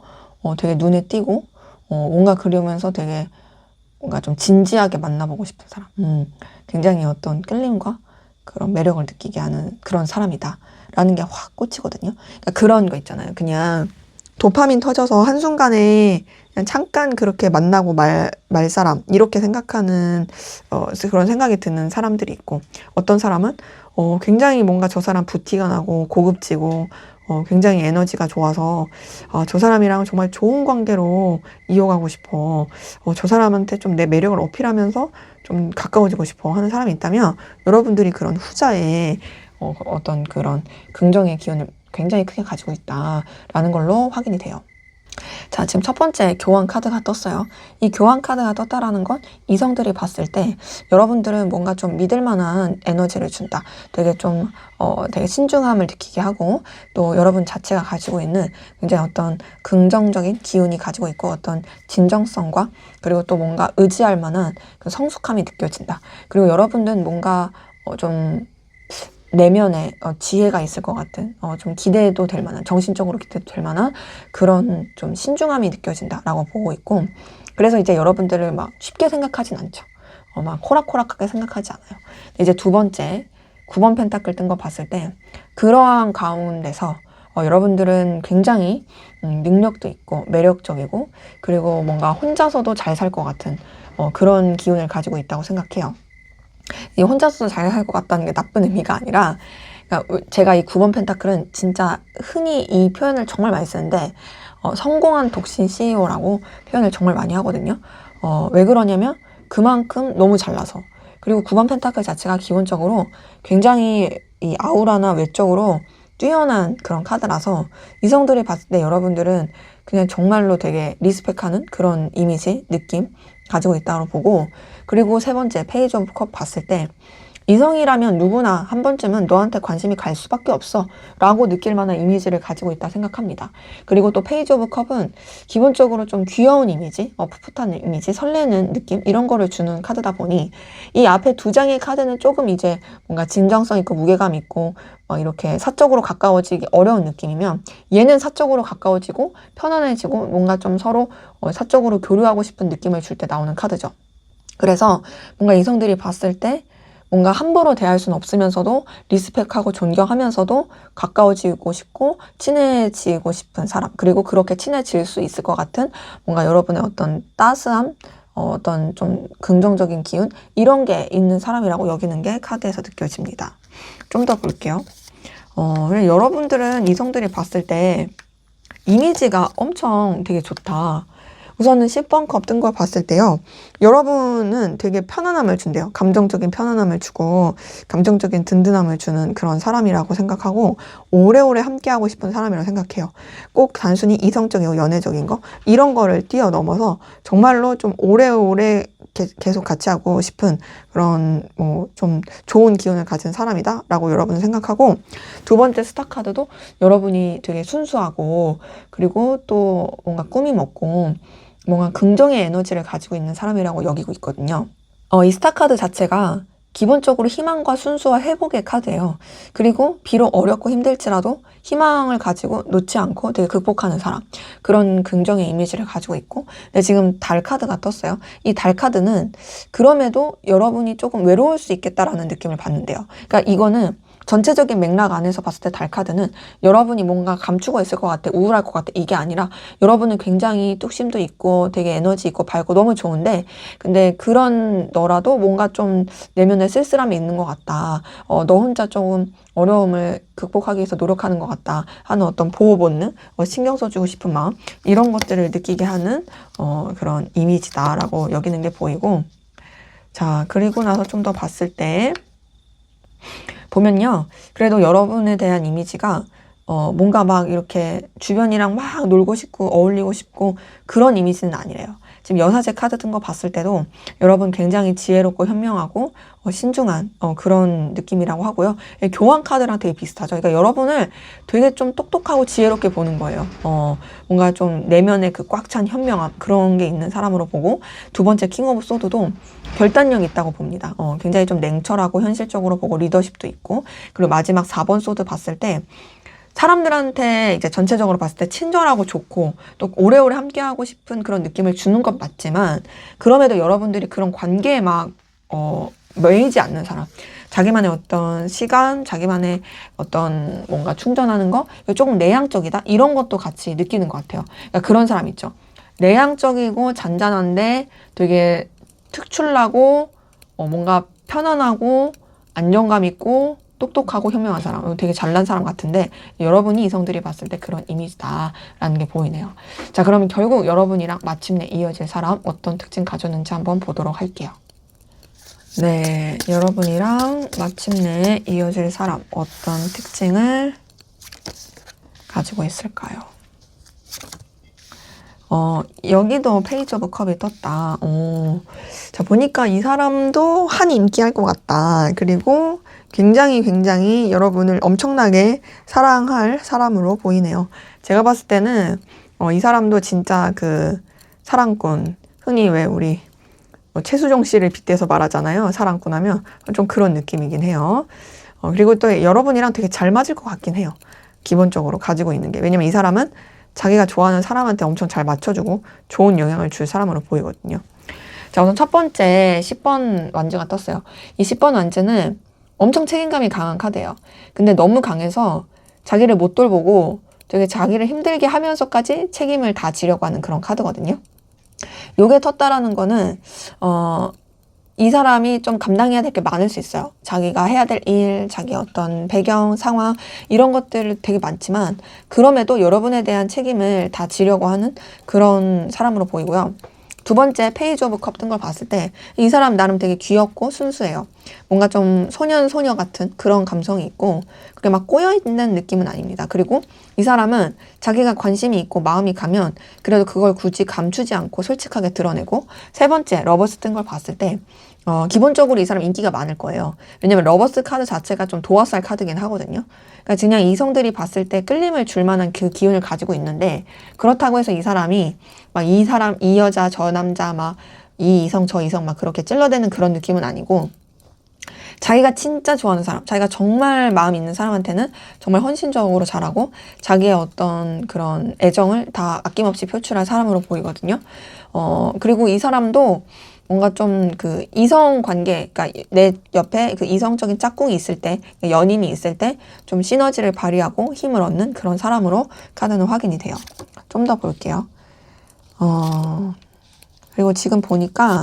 되게 눈에 띄고, 뭔가 그리면서 되게 뭔가 좀 진지하게 만나보고 싶은 사람. 굉장히 어떤 끌림과 그런 매력을 느끼게 하는 그런 사람이다. 라는 게 확 꽂히거든요. 그러니까 그런 거 있잖아요. 그냥 도파민 터져서 한순간에 그냥 잠깐 그렇게 만나고 말 사람. 이렇게 생각하는, 그런 생각이 드는 사람들이 있고, 어떤 사람은, 굉장히 뭔가 저 사람 부티가 나고 고급지고, 굉장히 에너지가 좋아서 저 사람이랑 정말 좋은 관계로 이어가고 싶어. 저 사람한테 좀 내 매력을 어필하면서 좀 가까워지고 싶어 하는 사람이 있다면, 여러분들이 그런 후자에 어떤 그런 긍정의 기운을 굉장히 크게 가지고 있다라는 걸로 확인이 돼요. 자, 지금 첫 번째 교환 카드가 떴어요. 이 교환 카드가 떴다라는 건 이성들이 봤을 때 여러분들은 뭔가 좀 믿을 만한 에너지를 준다. 되게 좀 되게 신중함을 느끼게 하고, 또 여러분 자체가 가지고 있는 굉장히 어떤 긍정적인 기운이 가지고 있고, 어떤 진정성과 그리고 또 뭔가 의지할 만한 그 성숙함이 느껴진다. 그리고 여러분들은 뭔가 좀 내면에 지혜가 있을 것 같은, 좀 기대도 될 만한, 정신적으로 기대도 될 만한 그런 좀 신중함이 느껴진다라고 보고 있고, 그래서 이제 여러분들을 막 쉽게 생각하진 않죠. 막 호락호락하게 생각하지 않아요. 이제 두 번째 9번 펜타클 뜬 거 봤을 때, 그러한 가운데서 여러분들은 굉장히 능력도 있고 매력적이고, 그리고 뭔가 혼자서도 잘 살 것 같은 그런 기운을 가지고 있다고 생각해요. 이 혼자서 잘 살 것 같다는 게 나쁜 의미가 아니라, 그러니까 제가 이 9번 펜타클은 진짜 흔히 이 표현을 정말 많이 쓰는데, 성공한 독신 CEO라고 표현을 정말 많이 하거든요. 왜 그러냐면 그만큼 너무 잘나서. 그리고 9번 펜타클 자체가 기본적으로 굉장히 이 아우라나 외적으로 뛰어난 그런 카드라서, 이성들이 봤을 때 여러분들은 그냥 정말로 되게 리스펙하는 그런 이미지, 느낌 가지고 있다고 보고, 그리고 세 번째 페이지 오브 컵 봤을 때, 이성이라면 누구나 한 번쯤은 너한테 관심이 갈 수밖에 없어 라고 느낄 만한 이미지를 가지고 있다 생각합니다. 그리고 또 페이지 오브 컵은 기본적으로 좀 귀여운 이미지, 풋풋한 이미지, 설레는 느낌, 이런 거를 주는 카드다 보니, 이 앞에 두 장의 카드는 조금 이제 뭔가 진정성 있고 무게감 있고 이렇게 사적으로 가까워지기 어려운 느낌이면, 얘는 사적으로 가까워지고 편안해지고 뭔가 좀 서로 사적으로 교류하고 싶은 느낌을 줄 때 나오는 카드죠. 그래서 뭔가 이성들이 봤을 때 뭔가 함부로 대할 수는 없으면서도 리스펙하고 존경하면서도 가까워지고 싶고 친해지고 싶은 사람, 그리고 그렇게 친해질 수 있을 것 같은 뭔가 여러분의 어떤 따스함, 어떤 좀 긍정적인 기운, 이런 게 있는 사람이라고 여기는 게 카드에서 느껴집니다. 좀 더 볼게요. 여러분들은 이성들이 봤을 때 이미지가 엄청 되게 좋다. 우선은 10번 컵 뜬 걸 봤을 때요, 여러분은 되게 편안함을 준대요. 감정적인 편안함을 주고 감정적인 든든함을 주는 그런 사람이라고 생각하고, 오래오래 함께하고 싶은 사람이라고 생각해요. 꼭 단순히 이성적이고 연애적인 거 이런 거를 뛰어넘어서 정말로 좀 오래오래 계속 같이 하고 싶은 그런 좀 좋은 기운을 가진 사람이다 라고 여러분은 생각하고, 두 번째 스타 카드도 여러분이 되게 순수하고, 그리고 또 뭔가 꾸밈 없고 뭔가 긍정의 에너지를 가지고 있는 사람이라고 여기고 있거든요. 이 스타 카드 자체가 기본적으로 희망과 순수와 회복의 카드예요. 그리고 비록 어렵고 힘들지라도 희망을 가지고 놓지 않고 되게 극복하는 사람, 그런 긍정의 이미지를 가지고 있고, 근데 지금 달 카드가 떴어요. 이 달 카드는 그럼에도 여러분이 조금 외로울 수 있겠다라는 느낌을 받는데요. 그러니까 이거는 전체적인 맥락 안에서 봤을 때 달 카드는 여러분이 뭔가 감추고 있을 것 같아, 우울할 것 같아, 이게 아니라 여러분은 굉장히 뚝심도 있고 되게 에너지 있고 밝고 너무 좋은데, 근데 그런 너라도 뭔가 좀 내면에 쓸쓸함이 있는 것 같다. 너 혼자 조금 어려움을 극복하기 위해서 노력하는 것 같다 하는 어떤 보호 본능, 신경 써주고 싶은 마음, 이런 것들을 느끼게 하는 그런 이미지다라고 여기는 게 보이고, 자, 그리고 나서 좀 더 봤을 때 보면요, 그래도 여러분에 대한 이미지가 뭔가 막 이렇게 주변이랑 막 놀고 싶고 어울리고 싶고 그런 이미지는 아니래요. 지금 여사제 카드 든 거 봤을 때도 여러분 굉장히 지혜롭고 현명하고 신중한 그런 느낌이라고 하고요. 교황 카드랑 되게 비슷하죠. 그러니까 여러분을 되게 좀 똑똑하고 지혜롭게 보는 거예요. 뭔가 좀 내면에 그 꽉 찬 현명함, 그런 게 있는 사람으로 보고, 두 번째 킹 오브 소드도 결단력 있다고 봅니다. 굉장히 좀 냉철하고 현실적으로 보고 리더십도 있고, 그리고 마지막 4번 소드 봤을 때 사람들한테 이제 전체적으로 봤을 때 친절하고 좋고 또 오래오래 함께하고 싶은 그런 느낌을 주는 것 맞지만, 그럼에도 여러분들이 그런 관계에 막 매이지 않는 사람, 자기만의 어떤 시간, 자기만의 어떤 뭔가 충전하는 거, 조금 내향적이다, 이런 것도 같이 느끼는 것 같아요. 그러니까 그런 사람 있죠. 내향적이고 잔잔한데 되게 특출나고 뭔가 편안하고 안정감 있고 똑똑하고 현명한 사람, 되게 잘난 사람 같은데 여러분이 이성들이 봤을 때 그런 이미지다라는 게 보이네요. 자, 그러면 결국 여러분이랑 마침내 이어질 사람 어떤 특징 가졌는지 한번 보도록 할게요. 네, 여러분이랑 마침내 이어질 사람 어떤 특징을 가지고 있을까요? 여기도 페이지 오브 컵이 떴다. 자, 보니까 이 사람도 한 인기할 것 같다. 그리고 굉장히 여러분을 엄청나게 사랑할 사람으로 보이네요. 제가 봤을 때는 이 사람도 진짜 그 사랑꾼, 흔히 왜 우리 최수종 씨를 빗대서 말하잖아요. 사랑꾼 하면 좀 그런 느낌이긴 해요. 그리고 또 여러분이랑 되게 잘 맞을 것 같긴 해요. 기본적으로 가지고 있는 게. 왜냐면 이 사람은 자기가 좋아하는 사람한테 엄청 잘 맞춰주고 좋은 영향을 줄 사람으로 보이거든요. 자, 우선 첫 번째 10번 완즈가 떴어요. 이 10번 완즈는 엄청 책임감이 강한 카드예요. 근데 너무 강해서 자기를 못 돌보고 되게 자기를 힘들게 하면서까지 책임을 다 지려고 하는 그런 카드거든요. 요게 텄다라는 거는 이 사람이 좀 감당해야 될 게 많을 수 있어요. 자기가 해야 될 일, 자기 어떤 배경, 상황, 이런 것들 되게 많지만 그럼에도 여러분에 대한 책임을 다 지려고 하는 그런 사람으로 보이고요. 두 번째 페이지 오브 컵 뜬 걸 봤을 때 이 사람 나름 되게 귀엽고 순수해요. 뭔가 좀 소녀 같은 그런 감성이 있고 그게 막 꼬여있는 느낌은 아닙니다. 그리고 이 사람은 자기가 관심이 있고 마음이 가면 그래도 그걸 굳이 감추지 않고 솔직하게 드러내고, 세 번째 러버스 뜬 걸 봤을 때 기본적으로 이 사람 인기가 많을 거예요. 왜냐면 러버스 카드 자체가 좀 도화살 카드긴 하거든요. 그러니까 그냥 이성들이 봤을 때 끌림을 줄 만한 그 기운을 가지고 있는데, 그렇다고 해서 이 사람이 막 이 사람, 이 여자, 저 남자, 막 이 이성, 저 이성 막 그렇게 찔러대는 그런 느낌은 아니고, 자기가 진짜 좋아하는 사람, 자기가 정말 마음 있는 사람한테는 정말 헌신적으로 잘하고 자기의 어떤 그런 애정을 다 아낌없이 표출할 사람으로 보이거든요. 그리고 이 사람도 뭔가 좀 그 이성 관계, 그러니까 내 옆에 그 이성적인 짝꿍이 있을 때, 연인이 있을 때 좀 시너지를 발휘하고 힘을 얻는 그런 사람으로 카드는 확인이 돼요. 좀 더 볼게요. 그리고 지금 보니까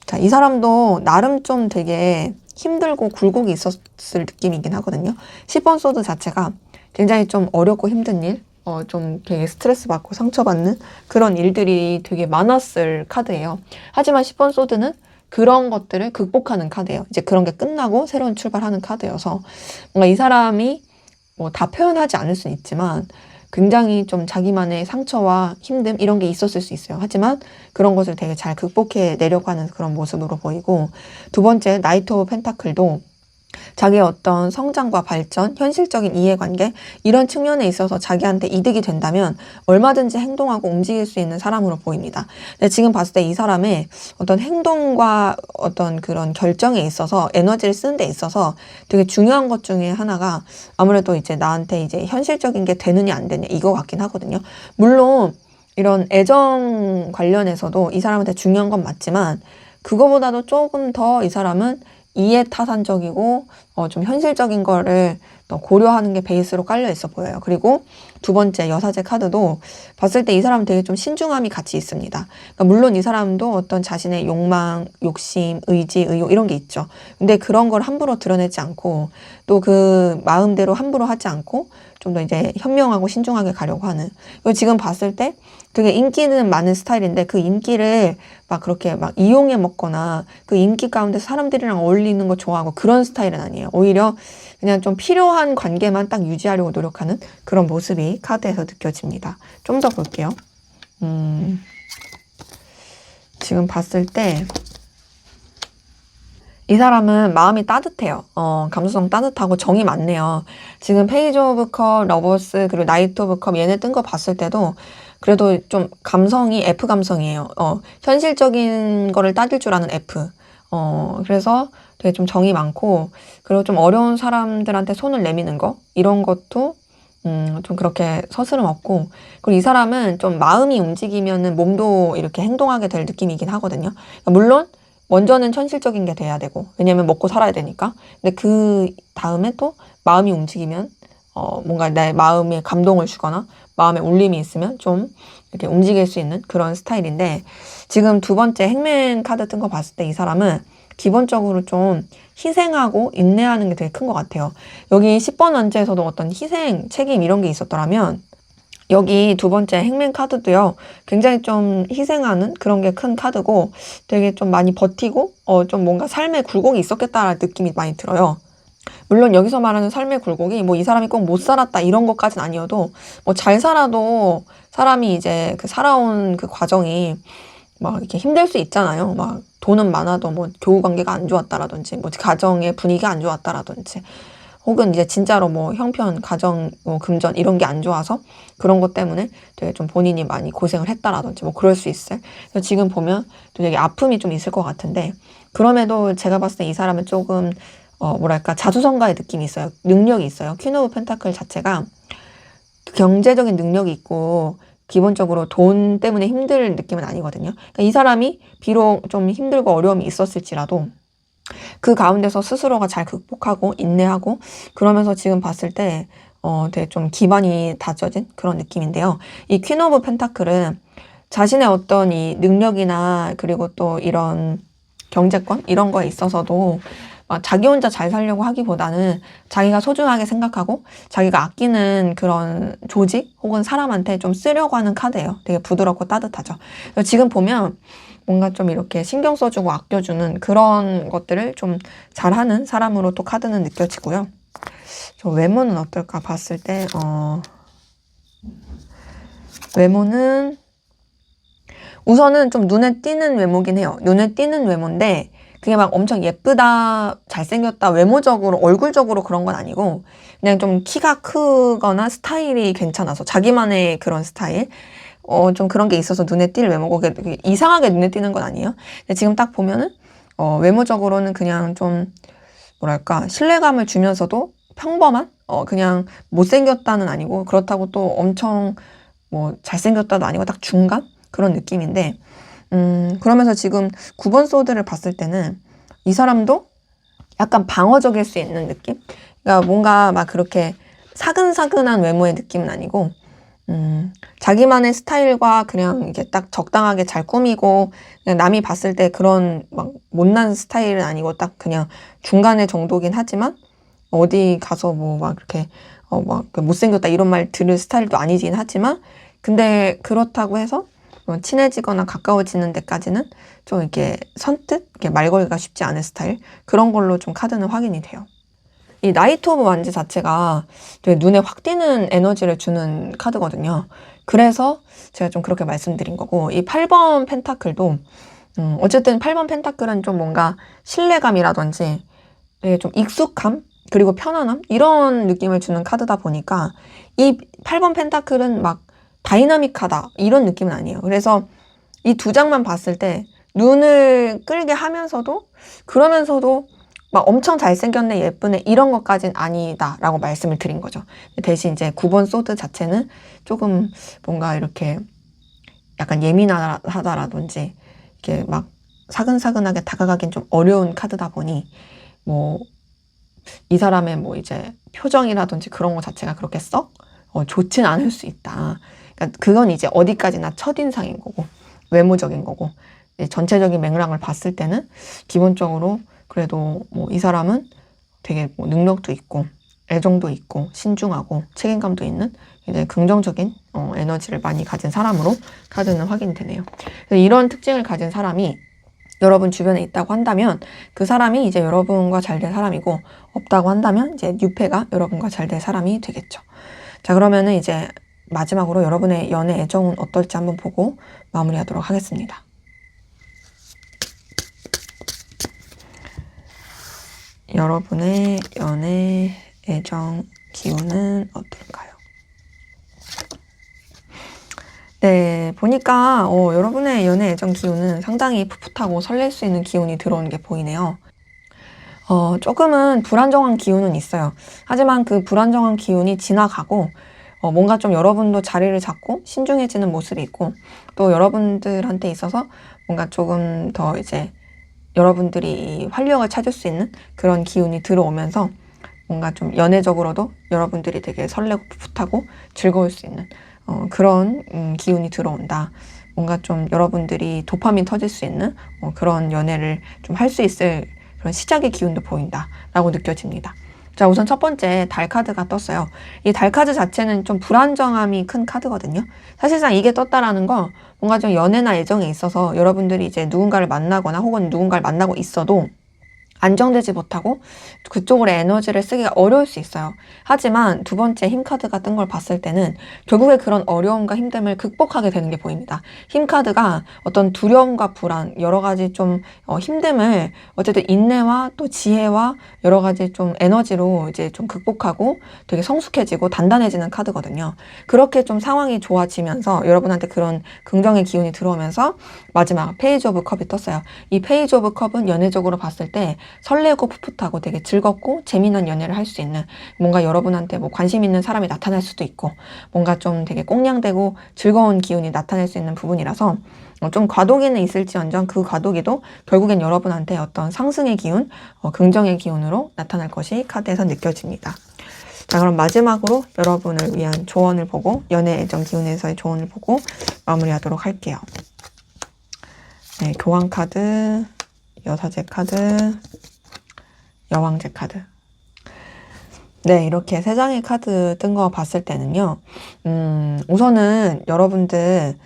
자, 이 사람도 나름 좀 되게 힘들고 굴곡이 있었을 느낌이긴 하거든요. 10번 소드 자체가 굉장히 좀 어렵고 힘든 일, 좀 되게 스트레스 받고 상처받는 그런 일들이 되게 많았을 카드예요. 하지만 10번 소드는 그런 것들을 극복하는 카드예요. 이제 그런 게 끝나고 새로운 출발하는 카드여서 뭔가 이 사람이 뭐 다 표현하지 않을 수는 있지만 굉장히 좀 자기만의 상처와 힘듦 이런 게 있었을 수 있어요. 하지만 그런 것을 되게 잘 극복해 내려고 하는 그런 모습으로 보이고, 두 번째 나이트 오브 펜타클도 자기의 어떤 성장과 발전, 현실적인 이해관계 이런 측면에 있어서 자기한테 이득이 된다면 얼마든지 행동하고 움직일 수 있는 사람으로 보입니다. 근데 지금 봤을 때 이 사람의 어떤 행동과 어떤 그런 결정에 있어서 에너지를 쓰는 데 있어서 되게 중요한 것 중에 하나가 아무래도 이제 나한테 이제 현실적인 게 되느냐 안 되느냐 이거 같긴 하거든요. 물론 이런 애정 관련해서도 이 사람한테 중요한 건 맞지만 그거보다도 조금 더 이 사람은 이해타산적이고 좀 현실적인 거를 또 고려하는 게 베이스로 깔려 있어 보여요. 그리고 두 번째 여사제 카드도 봤을 때 이 사람은 되게 좀 신중함이 같이 있습니다. 그러니까 물론 이 사람도 어떤 자신의 욕망, 욕심, 의지, 의욕 이런 게 있죠. 근데 그런 걸 함부로 드러내지 않고 또 그 마음대로 함부로 하지 않고 좀 더 이제 현명하고 신중하게 가려고 하는. 이거 지금 봤을 때 되게 인기는 많은 스타일인데 그 인기를 막 그렇게 막 이용해 먹거나 그 인기 가운데 사람들이랑 어울리는 거 좋아하고 그런 스타일은 아니에요. 오히려 그냥 좀 필요한 관계만 딱 유지하려고 노력하는 그런 모습이 카드에서 느껴집니다. 좀 더 볼게요. 지금 봤을 때 이 사람은 마음이 따뜻해요. 감수성 따뜻하고 정이 많네요. 지금 페이지 오브 컵, 러버스, 그리고 나이트 오브 컵 얘네 뜬 거 봤을 때도 그래도 좀 감성이 F 감성이에요. 현실적인 거를 따질 줄 아는 F. 그래서 되게 좀 정이 많고, 그리고 좀 어려운 사람들한테 손을 내미는 거, 이런 것도 좀 그렇게 서스름 없고, 그리고 이 사람은 좀 마음이 움직이면은 몸도 이렇게 행동하게 될 느낌이긴 하거든요. 그러니까 물론 먼저는 현실적인 게 돼야 되고, 왜냐면 먹고 살아야 되니까. 근데 그 다음에 또 마음이 움직이면 뭔가 내 마음에 감동을 주거나 마음에 울림이 있으면 좀 이렇게 움직일 수 있는 그런 스타일인데, 지금 두 번째 행맨 카드 뜬 거 봤을 때 이 사람은 기본적으로 좀 희생하고 인내하는 게 되게 큰 것 같아요. 여기 10번 원지에서도 어떤 희생, 책임 이런 게 있었더라면 여기 두 번째 행맨 카드도요, 굉장히 좀 희생하는 그런 게 큰 카드고 되게 좀 많이 버티고 좀 뭔가 삶의 굴곡이 있었겠다라는 느낌이 많이 들어요. 물론 여기서 말하는 삶의 굴곡이 뭐 이 사람이 꼭 못 살았다 이런 것까진 아니어도 뭐 잘 살아도 사람이 이제 그 살아온 그 과정이 막 이렇게 힘들 수 있잖아요. 막 돈은 많아도 뭐 교우 관계가 안 좋았다라든지 뭐 가정의 분위기가 안 좋았다라든지 혹은 이제 진짜로 뭐 형편, 가정, 뭐 금전 이런 게 안 좋아서 그런 것 때문에 되게 좀 본인이 많이 고생을 했다라든지 뭐 그럴 수 있어요. 그래서 지금 보면 또 되게 아픔이 좀 있을 것 같은데 그럼에도 제가 봤을 때 이 사람은 조금 뭐랄까 자수성가의 느낌이 있어요. 능력이 있어요. 퀸 오브 펜타클 자체가 경제적인 능력이 있고 기본적으로 돈 때문에 힘들 느낌은 아니거든요. 그러니까 이 사람이 비록 좀 힘들고 어려움이 있었을지라도 그 가운데서 스스로가 잘 극복하고 인내하고 그러면서 지금 봤을 때 되게 좀 기반이 다져진 그런 느낌인데요. 이 퀸 오브 펜타클은 자신의 어떤 이 능력이나 그리고 또 이런 경제권 이런 거에 있어서도 자기 혼자 잘 살려고 하기보다는 자기가 소중하게 생각하고 자기가 아끼는 그런 조직 혹은 사람한테 좀 쓰려고 하는 카드예요. 되게 부드럽고 따뜻하죠. 지금 보면 뭔가 좀 이렇게 신경 써주고 아껴주는 그런 것들을 좀 잘하는 사람으로 또 카드는 느껴지고요. 저 외모는 어떨까 봤을 때 외모는 우선은 좀 눈에 띄는 외모긴 해요. 눈에 띄는 외모인데 그게 막 엄청 예쁘다, 잘생겼다, 외모적으로, 얼굴적으로 그런 건 아니고 그냥 좀 키가 크거나 스타일이 괜찮아서 자기만의 그런 스타일 좀 그런 게 있어서 눈에 띌 외모고 그게 이상하게 눈에 띄는 건 아니에요. 근데 지금 딱 보면은 외모적으로는 그냥 좀 뭐랄까 신뢰감을 주면서도 평범한 그냥 못생겼다는 아니고 그렇다고 또 엄청 뭐 잘생겼다도 아니고 딱 중간 그런 느낌인데 그러면서 지금 9번 소드를 봤을 때는 이 사람도 약간 방어적일 수 있는 느낌? 그러니까 뭔가 막 그렇게 사근사근한 외모의 느낌은 아니고 자기만의 스타일과 그냥 이게 딱 적당하게 잘 꾸미고 그냥 남이 봤을 때 그런 막 못난 스타일은 아니고 딱 그냥 중간의 정도긴 하지만 어디 가서 뭐 막 이렇게 막 못생겼다 이런 말 들을 스타일도 아니긴 하지만 근데 그렇다고 해서 친해지거나 가까워지는 데까지는 좀 이렇게 선뜻 이렇게 말걸기가 쉽지 않은 스타일 그런 걸로 좀 카드는 확인이 돼요. 이 나이트 오브 완즈 자체가 되게 눈에 확 띄는 에너지를 주는 카드거든요. 그래서 제가 좀 그렇게 말씀드린 거고 이 8번 펜타클도 어쨌든 8번 펜타클은 좀 뭔가 신뢰감이라든지 되게 좀 익숙함 그리고 편안함 이런 느낌을 주는 카드다 보니까 이 8번 펜타클은 막 다이나믹하다 이런 느낌은 아니에요. 그래서 이 두 장만 봤을 때 눈을 끌게 하면서도 그러면서도 막 엄청 잘생겼네 예쁘네 이런 것까진 아니다 라고 말씀을 드린 거죠. 대신 이제 9번 소드 자체는 조금 뭔가 이렇게 약간 예민하다라든지 이렇게 막 사근사근하게 다가가긴 좀 어려운 카드다 보니 뭐 이 사람의 뭐 이제 표정이라든지 그런 거 자체가 그렇게 썩 좋진 않을 수 있다. 그러니까 그건 이제 어디까지나 첫인상인 거고 외모적인 거고 전체적인 맥락을 봤을 때는 기본적으로 그래도 뭐 이 사람은 되게 뭐 능력도 있고 애정도 있고 신중하고 책임감도 있는 굉장히 긍정적인 에너지를 많이 가진 사람으로 카드는 확인이 되네요. 그래서 이런 특징을 가진 사람이 여러분 주변에 있다고 한다면 그 사람이 이제 여러분과 잘 될 사람이고, 없다고 한다면 이제 뉴페가 여러분과 잘 될 사람이 되겠죠. 자, 그러면은 이제 마지막으로 여러분의 연애 애정은 어떨지 한번 보고 마무리하도록 하겠습니다. 여러분의 연애 애정 기운은 어떨까요? 네, 보니까 여러분의 연애 애정 기운은 상당히 풋풋하고 설렐 수 있는 기운이 들어오는 게 보이네요. 조금은 불안정한 기운은 있어요. 하지만 그 불안정한 기운이 지나가고 뭔가 좀 여러분도 자리를 잡고 신중해지는 모습이 있고, 또 여러분들한테 있어서 뭔가 조금 더 이제 여러분들이 활력을 찾을 수 있는 그런 기운이 들어오면서 뭔가 좀 연애적으로도 여러분들이 되게 설레고 풋풋하고 즐거울 수 있는 그런 기운이 들어온다. 뭔가 좀 여러분들이 도파민 터질 수 있는 그런 연애를 좀 할 수 있을 그런 시작의 기운도 보인다 라고 느껴집니다. 자, 우선 첫 번째 달 카드가 떴어요. 이 달 카드 자체는 좀 불안정함이 큰 카드거든요. 사실상 이게 떴다라는 거 뭔가 좀 연애나 애정에 있어서 여러분들이 이제 누군가를 만나거나 혹은 누군가를 만나고 있어도 안정되지 못하고 그쪽으로 에너지를 쓰기가 어려울 수 있어요. 하지만 두 번째 힘카드가 뜬 걸 봤을 때는 결국에 그런 어려움과 힘듦을 극복하게 되는 게 보입니다. 힘카드가 어떤 두려움과 불안, 여러 가지 좀 힘듦을 어쨌든 인내와 또 지혜와 여러 가지 좀 에너지로 이제 좀 극복하고 되게 성숙해지고 단단해지는 카드거든요. 그렇게 좀 상황이 좋아지면서 여러분한테 그런 긍정의 기운이 들어오면서 마지막 페이지 오브 컵이 떴어요. 이 페이지 오브 컵은 연애적으로 봤을 때 설레고 풋풋하고 되게 즐겁고 재미난 연애를 할 수 있는, 뭔가 여러분한테 뭐 관심 있는 사람이 나타날 수도 있고 뭔가 좀 되게 꽁냥대고 즐거운 기운이 나타날 수 있는 부분이라서 좀 과도기는 있을지언정 그 과도기도 결국엔 여러분한테 어떤 상승의 기운, 긍정의 기운으로 나타날 것이 카드에서 느껴집니다. 자, 그럼 마지막으로 여러분을 위한 조언을 보고, 연애 애정 기운에서의 조언을 보고 마무리하도록 할게요. 네, 교황 카드, 여사제 카드, 여왕제 카드. 네, 이렇게 세 장의 카드 뜬 거 봤을 때는요, 우선은 여러분들이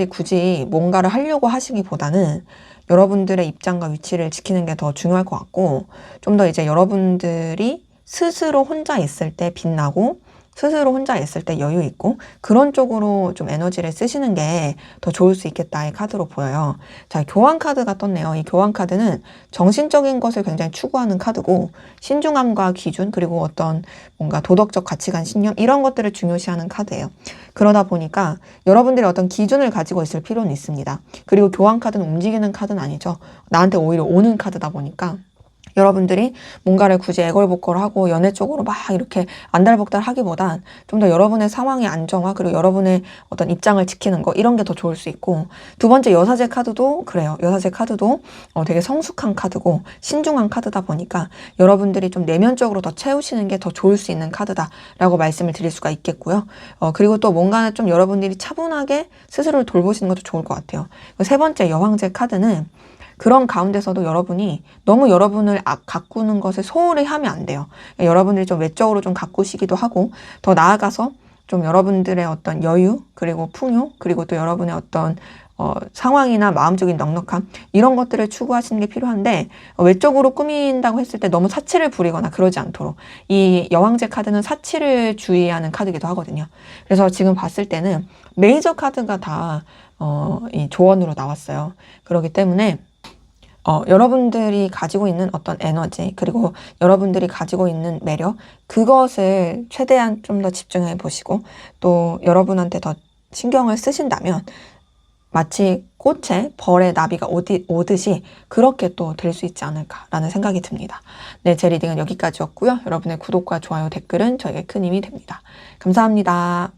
굳이 뭔가를 하려고 하시기보다는 여러분들의 입장과 위치를 지키는 게 더 중요할 것 같고, 좀 더 이제 여러분들이 스스로 혼자 있을 때 빛나고 스스로 혼자 있을 때 여유 있고 그런 쪽으로 좀 에너지를 쓰시는 게 더 좋을 수 있겠다의 카드로 보여요. 자, 교환 카드가 떴네요. 이 교환 카드는 정신적인 것을 굉장히 추구하는 카드고, 신중함과 기준, 그리고 어떤 뭔가 도덕적 가치관, 신념 이런 것들을 중요시하는 카드예요. 그러다 보니까 여러분들이 어떤 기준을 가지고 있을 필요는 있습니다. 그리고 교환 카드는 움직이는 카드는 아니죠. 나한테 오히려 오는 카드다 보니까 여러분들이 뭔가를 굳이 애걸복걸하고 연애 쪽으로 막 이렇게 안달복달 하기보단 좀 더 여러분의 상황의 안정화, 그리고 여러분의 어떤 입장을 지키는 거, 이런 게 더 좋을 수 있고, 두 번째 여사제 카드도 그래요. 여사제 카드도 되게 성숙한 카드고 신중한 카드다 보니까 여러분들이 좀 내면적으로 더 채우시는 게 더 좋을 수 있는 카드다라고 말씀을 드릴 수가 있겠고요. 그리고 또 뭔가 좀 여러분들이 차분하게 스스로를 돌보시는 것도 좋을 것 같아요. 세 번째 여왕제 카드는 그런 가운데서도 여러분이 너무 여러분을 가꾸는 것을 소홀히 하면 안 돼요. 여러분들이 좀 외적으로 좀 가꾸시기도 하고, 더 나아가서 좀 여러분들의 어떤 여유, 그리고 풍요, 그리고 또 여러분의 어떤 상황이나 마음적인 넉넉함, 이런 것들을 추구하시는 게 필요한데, 외적으로 꾸민다고 했을 때 너무 사치를 부리거나 그러지 않도록, 이 여왕제 카드는 사치를 주의하는 카드이기도 하거든요. 그래서 지금 봤을 때는 메이저 카드가 다 이 조언으로 나왔어요. 그렇기 때문에 여러분들이 가지고 있는 어떤 에너지, 그리고 여러분들이 가지고 있는 매력, 그것을 최대한 좀 더 집중해 보시고, 또 여러분한테 더 신경을 쓰신다면 마치 꽃에 벌의 나비가 오듯이 그렇게 또 될 수 있지 않을까라는 생각이 듭니다. 네, 제 리딩은 여기까지였고요. 여러분의 구독과 좋아요, 댓글은 저에게 큰 힘이 됩니다. 감사합니다.